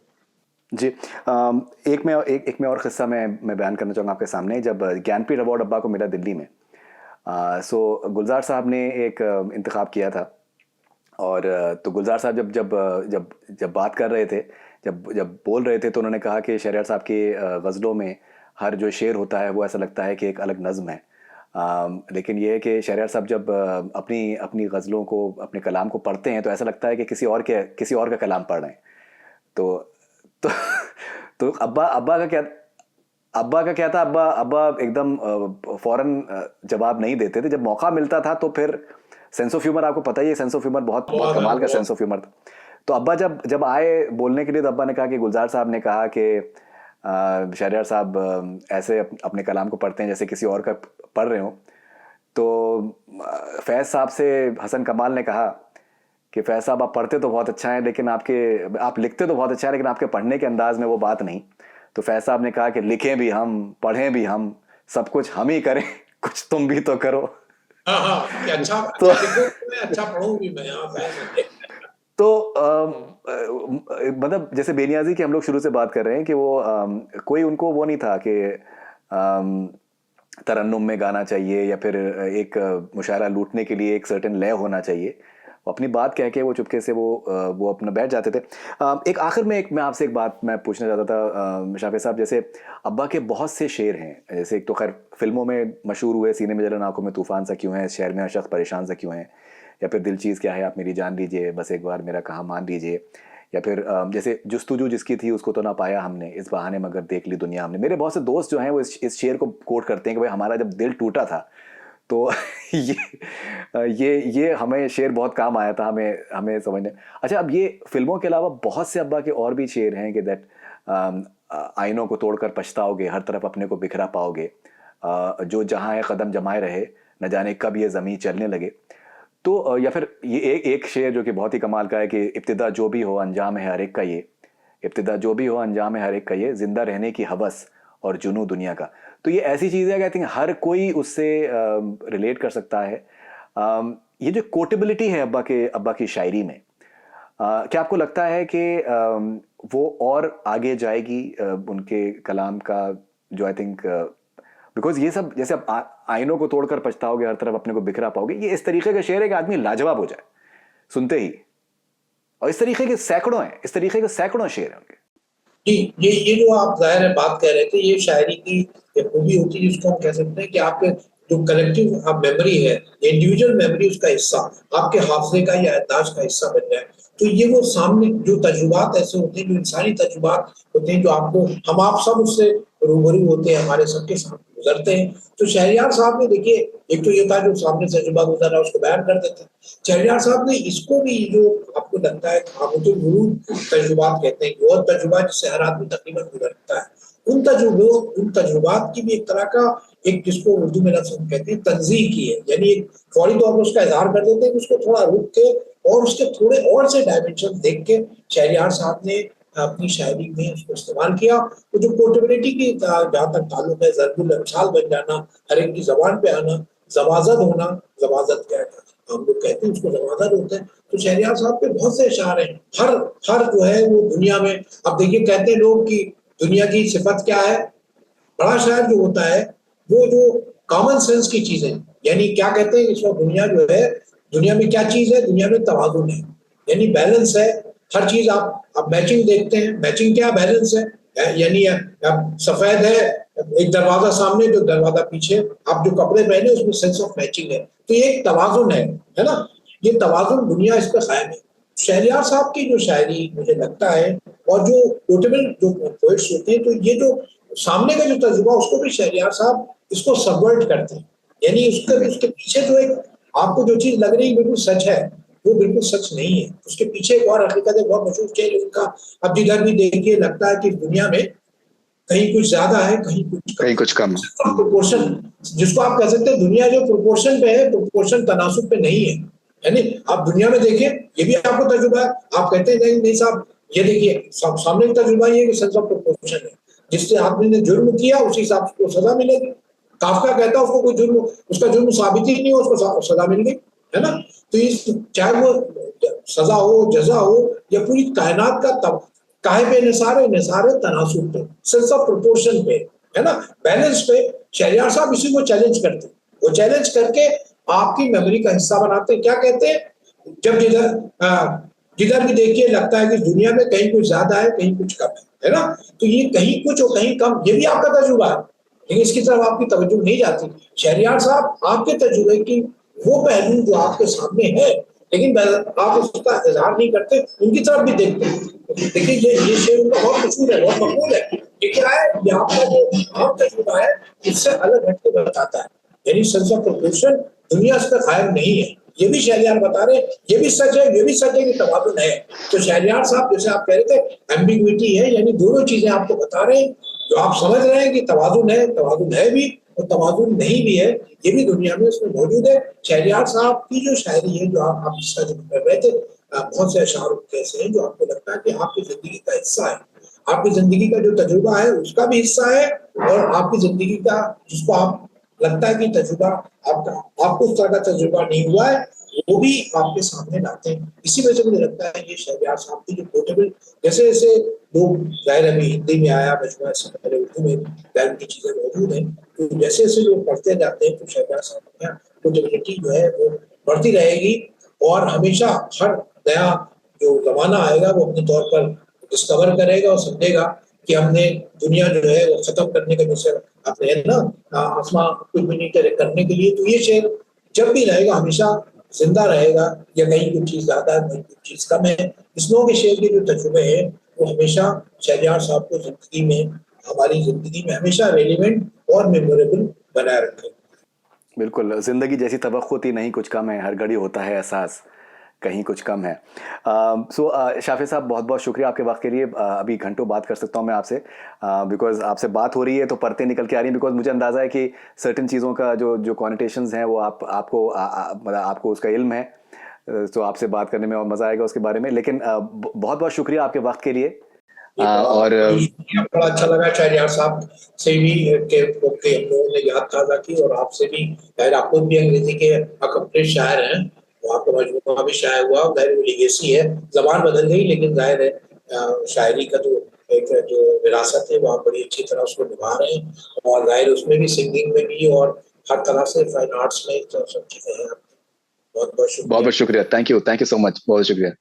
जी, एक मैं और किस्सा मैं बयान करना चाहूँगा आपके सामने। जब ज्ञानपीठ अवार्ड अब्बा को मिला दिल्ली में, सो गुलजार साहब ने एक इंतखाब किया था, और तो गुलजार साहब जब जब जब जब बात कर रहे थे, जब जब बोल रहे थे, तो उन्होंने कहा कि शहरयार साहब की गज़लों में हर जो शेर होता है वो ऐसा लगता है कि एक अलग नज़्म है। लेकिन ये है कि शहरयार साहब जब अपनी अपनी गज़लों को, अपने कलाम को पढ़ते हैं, तो ऐसा लगता है कि किसी और का कलाम पढ़ रहे हैं। तो तो अब्बा का क्या था, अब्बा एकदम फौरन जवाब नहीं देते थे। जब मौका मिलता था तो फिर सेंस ऑफ ह्यूमर, आपको पता ही है, सेंस ऑफ ह्यूमर बहुत बहुत कमाल का सेंस ऑफ ह्यूमर था। तो अब्बा जब आए बोलने के लिए, तो अब्बा ने कहा कि गुलजार साहब ने कहा कि शहरयार साहब ऐसे अपने कलाम को पढ़ते हैं जैसे किसी और का पढ़ रहे हो। तो फैज़ साहब से हसन कमाल ने कहा कि फैज़ साहब आप पढ़ते तो बहुत अच्छा है, लेकिन आप लिखते तो बहुत अच्छा है, लेकिन आपके पढ़ने के अंदाज में वो बात नहीं। तो फैज़ साहब ने कहा कि लिखें भी हम, पढ़ें भी हम, सब कुछ हम ही करें, कुछ तुम भी तो करो। अच्छा तो लिखो मैं, अच्छा पढ़ूं भी मैं। तो मतलब जैसे बेनियाजी की हम लोग शुरू से बात कर रहे हैं कि वो कोई उनको वो नहीं था कि तरन्नुम में गाना चाहिए या फिर एक मुशायरा लूटने के लिए एक सर्टेन लय होना चाहिए। वो अपनी बात कह के वो चुपके से वो अपना बैठ जाते थे। एक आखिर में मैं आपसे एक बात मैं पूछना चाहता था शाफी साहब, जैसे अब्बा के बहुत से शेर हैं, जैसे एक तो खैर फिल्मों में मशहूर हुए, सीने में जलन आंखों में तूफान सा क्यों है, इस शहर में हर शख्स परेशान सा क्यों है, या फिर दिल चीज़ क्या है आप मेरी जान लीजिए, बस एक बार मेरा कहा मान लीजिए, या फिर जैसे जुस्तुजू जिसकी थी उसको तो ना पाया हमने, इस बहाने मगर देख ली दुनिया हमने। मेरे बहुत से दोस्त जो हैं वो इस शेर को कोट करते हैं कि भाई हमारा जब दिल टूटा था तो ये हमें शेर बहुत काम आया था, हमें समझने। अच्छा, अब ये फिल्मों के अलावा बहुत से अब्बा के और भी शेर हैं कि दैट आईनों को तोड़कर पछताओगे, हर तरफ अपने को बिखरा पाओगे, जो जहाँ है कदम जमाए रहे, न जाने कब ये ज़मीं चलने लगे। तो या फिर ये एक शेर जो कि बहुत ही कमाल का है कि इब्तिदा जो भी हो अंजाम है हर एक का ये, इब्तिदा जो भी हो अंजाम है हर एक का ये, जिंदा रहने की हवस और जुनू दुनिया का। तो ये ऐसी चीज़ है कि आई थिंक हर कोई उससे रिलेट कर सकता है। ये जो कोटेबिलिटी है अब्बा की शायरी में, क्या आपको लगता है कि वो और आगे जाएगी उनके कलाम का, जो आई थिंक बिकॉज ये सब जैसे आप आईनों को तोड़कर पछताओगे, हर तरफ अपने को बिखरा पाओगे, ये इस तरीके का शेर है कि आदमी लाजवाब हो जाए सुनते ही, और इस तरीके के सैकड़ों शेर हैं उनके। जी, ये जो आप जाहिर है बात कह रहे थे, ये शायरी की एक खूबी होती है जिसको हम कह सकते हैं कि आपके जो कलेक्टिव मेमोरी है, इंडिविजुअल मेमोरी, उसका हिस्सा आपके हाफजे का या याददाश्त का हिस्सा बन जाए। तो ये वो सामने जो तजुर्बात ऐसे होते हैं, जो इंसानी तजुर्बात होते हैं, जो हम आप सब उससे रूबरू होते हैं, हमारे सबके सामने गुजरते हैं। तो शहरयार साहब ने देखिए, एक तो ये था जो सामने तजुर्बा गुजरा उसको बयान कर देते हैं। शहरयार साहब ने इसको भी, जो आपको लगता है खामोतुल वुरूद तजुर्बात कहते हैं, और तजुर्बा जिससे हर आदमी तकरीबन गुजरता है, उन तजुर्बात की भी एक तरह का, एक जिसको उर्दू में लफ्ज़ कहते हैं तंज़ीह की है, यानी एक फौरी तौर पर उसका इज़हार कर देते हैं, उसको थोड़ा रुक के और उसके थोड़े और से डायमेंशन देख के शहरयार साहब ने अपनी शायरी में उसको इस्तेमाल किया। तो जो पोर्टेबिलिटी की जहाँ तक ताल्लुक है, ज़रबुल अमसाल बन जाना, हर एक की ज़बान पे आना, ज़वाज़त होना, ज़वाज़त क्या है हम लोग कहते हैं, उसको ज़वाज़त होते हैं। तो शहरयार साहब के बहुत से अशार हैं, हर जो है वो दुनिया में, अब देखिए कहते हैं लोग कि दुनिया की सिफत क्या है, बड़ा शायर जो होता है वो जो कॉमन सेंस की चीजें, यानी क्या कहते हैं इस वक्त दुनिया जो है, दुनिया में क्या चीज है, दुनिया में तवाज़ुन है, यानी बैलेंस है। हर चीज आप मैचिंग देखते हैं, मैचिंग क्या बैलेंस है, यानी अब सफेद है एक दरवाजा सामने, जो दरवाजा पीछे, आप जो कपड़े पहने उसमें सेंस ऑफ मैचिंग है, तो ये एक तवाज़ुन है ना, ये तवाज़ुन दुनिया इस पर कायम है। शहरयार साहब की जो शायरी मुझे लगता है, और जो पोर्टेबल जो पोएट्स होते हैं, तो ये जो सामने का जो तजुर्बा, उसको भी शहरयार साहब इसको सबवर्ट करते हैं, यानी उसके पीछे जो एक आपको जो चीज लग रही है बिल्कुल सच है, वो बिल्कुल सच नहीं है। उसके पीछे एक और हकीकत है, बहुत मशहूर शेर है उनका, अब जिधर भी देखिए लगता है कि दुनिया में कहीं कुछ ज्यादा है, कहीं कुछ कम है। प्रोपोर्शन, जिसको आप कह सकते हैं दुनिया जो प्रोपोर्शन पे है, प्रोपोर्शन तनासुब पे नहीं है। यानी आप दुनिया में देखें, ये भी आपको तजुर्बा है, आप कहते हैं नहीं नहीं साहब, ये देखिए सामने एक तजुर्बा ये कि सेंस ऑफ प्रोपोर्शन है, जिससे आदमी ने जुर्म किया उसी हिसाब से उसको सजा मिलेगी। काफका कहता है उसको कोई जुर्म, उसका जुर्म साबित ही नहीं हो, उसको सजा मिल गई, है ना। तो इस चाहे वो सजा हो, जजा हो, या पूरी कायनात का तब काहे पे निसार है तनासुब पे, सेंस ऑफ प्रोपोर्शन पे, है ना, बैलेंस पे। शहरयार साहब इसी को चैलेंज करते हैं, वो चैलेंज करके आपकी मेमोरी का हिस्सा बनाते हैं। क्या कहते हैं, जब जिधर भी देखिए लगता है कि दुनिया में कहीं कुछ ज्यादा है, कहीं कुछ कम है ना। तो ये कहीं कुछ और कहीं कम, ये भी आपका तजुर्बा है, लेकिन इसकी तरफ आपकी तवज्जो नहीं जाती। शहरयार साहब आपके तजुर्बे की वो पहलू जो आपके सामने है, लेकिन आप उसका इजहार नहीं करते, उनकी तरफ भी देखते हैं। देखिए ये शेर उनका बहुत मशहूर है, बहुत मकबूल है। ये क्या है, ये आपका जो आम तजुर्बा है इससे अलग हट के बताता है। यानी सेंस ऑफ प्रोपोर्शन दुनिया इस पर कायम नहीं है, ये भी शहरयार बता रहे हैं। ये भी सच है, ये भी सच है कि तवाज़ुन है। तो शहरयार साहब जैसे आप कह रहे थे एम्बिग्विटी है, यानी दोनों चीजें आपको बता रहे हैं, जो आप समझ रहे हैं कि तवाज़ुन है भी और तवाज़ुन नहीं भी है, ये भी दुनिया में उसमें मौजूद है। शहरयार साहब की जो शायरी है, जो आप जिसका जिक्र कर रहे थे, बहुत से अशार ऐसे हैं जो आपको लगता है कि आपकी जिंदगी का हिस्सा है, आपकी जिंदगी का जो तजुर्बा है उसका भी हिस्सा है, और आपकी जिंदगी का जिसको आप लगता है कि तजुर्बा आपको उस तरह का तजुर्बा नहीं हुआ है, वो भी आपके सामने लाते हैं। इसी वजह से मुझे लगता है ये शहरयार साहब की जो पोर्टेबल, जैसे जैसे लोग, जाहिर अभी हिंदी में आया मजमूआ, इससे पहले उर्दू में जाहिर की चीजें मौजूद हैं, तो जैसे जैसे लोग पढ़ते जाते हैं तो शहरयार साहब की पोर्टेबिलिटी जो है वो बढ़ती रहेगी, और हमेशा हर नया जो जमाना आएगा वो अपने तौर पर डिस्कवर करेगा और समझेगा कि हमने दुनिया जो है वो खत्म करने का, जैसे आपने है ना आसमां कुछ भी नहीं करने के लिए, तो ये शेर जब भी रहेगा हमेशा जिंदा रहेगा, या कहीं कुछ चीज ज्यादा है, कहीं कुछ चीज कम है। इसनो के शेर के जो तजुर्बे हैं वो हमेशा शहरयार साहब को जिंदगी में, हमारी जिंदगी में हमेशा रेलिवेंट और मेमोरेबल बनाए रखे। बिल्कुल, जिंदगी जैसी तबख्खुती नहीं कुछ कम है, हर घड़ी होता है एहसास कहीं कुछ कम है। शाफिर साहब बहुत बहुत शुक्रिया आपके वक्त के लिए। अभी घंटों बात कर सकता हूँ मैं आपसे, बिकॉज आपसे बात हो रही है तो परतें निकल के आ रही हैं, बिकॉज मुझे अंदाज़ा है कि सर्टेन चीज़ों का जो कॉनिटेशंस हैं वो आपको उसका इल्म है, तो आपसे बात करने में और मज़ा आएगा उसके बारे में। लेकिन बहुत बहुत शुक्रिया आपके वक्त के लिए। और बड़ा अच्छा लगा शहरयार साहब से भी के हम लोगों ने याद ताज़ा की, और आपसे भी, शायद आप खुद भी अंग्रेजी के अकम्प्लिश शायर हैं, तो आपका मजमूआ भी शायर हुआ, जाहिर लेगेसी है, जबान बदल गई लेकिन जाहिर है शायरी का जो एक जो विरासत है वो आप बड़ी अच्छी तरह उसको निभा रहे हैं, और जाहिर उसमें भी, सिंगिंग में भी, और हर तरह से फाइन आर्ट्स में तो सब चीजें हैं। बहुत बहुत शुक्रिया। थैंक यू सो मच, बहुत शुक्रिया।